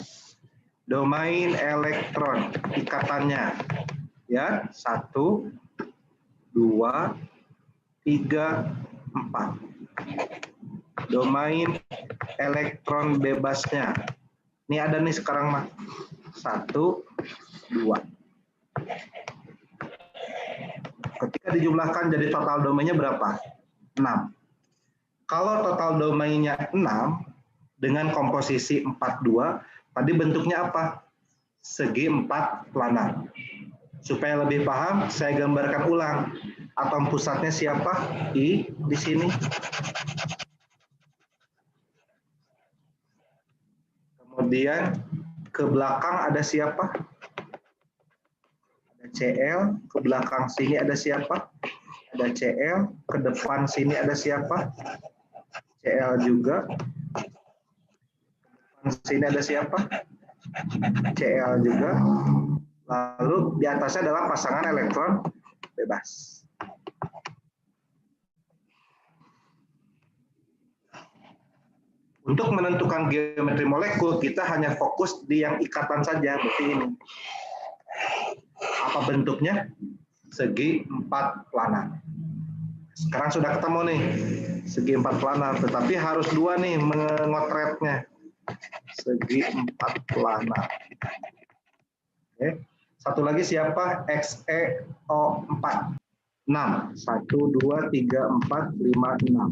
domain elektron ikatannya, ya 1, 2, 3, 4. Domain elektron bebasnya. Ini ada nih sekarang mah 1, 2. Ketika dijumlahkan jadi total domainnya berapa? 6. Kalau total domainnya 6 dengan komposisi 42, tadi bentuknya apa? Segi 4 planar. Supaya lebih paham, saya gambarkan ulang. Atom pusatnya siapa? I di sini. Kemudian ke belakang ada siapa? Ada Cl. Ke belakang sini ada siapa? Ada Cl. Ke depan sini ada siapa? Cl juga. Ke depan sini ada siapa? Cl juga. Lalu di atasnya adalah pasangan elektron bebas. Untuk menentukan geometri molekul, kita hanya fokus di yang ikatan saja, berarti ini. Apa bentuknya? Segi 4 planar. Sekarang sudah ketemu nih segi 4 planar, tetapi harus 2 nih mengotretnya. Segi 4 planar. Oke. Satu lagi siapa? XEO4. 6. 1, 2, 3, 4, 5, 6.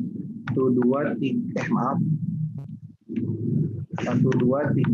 1, 2, 3, maaf. 1, 2, 3.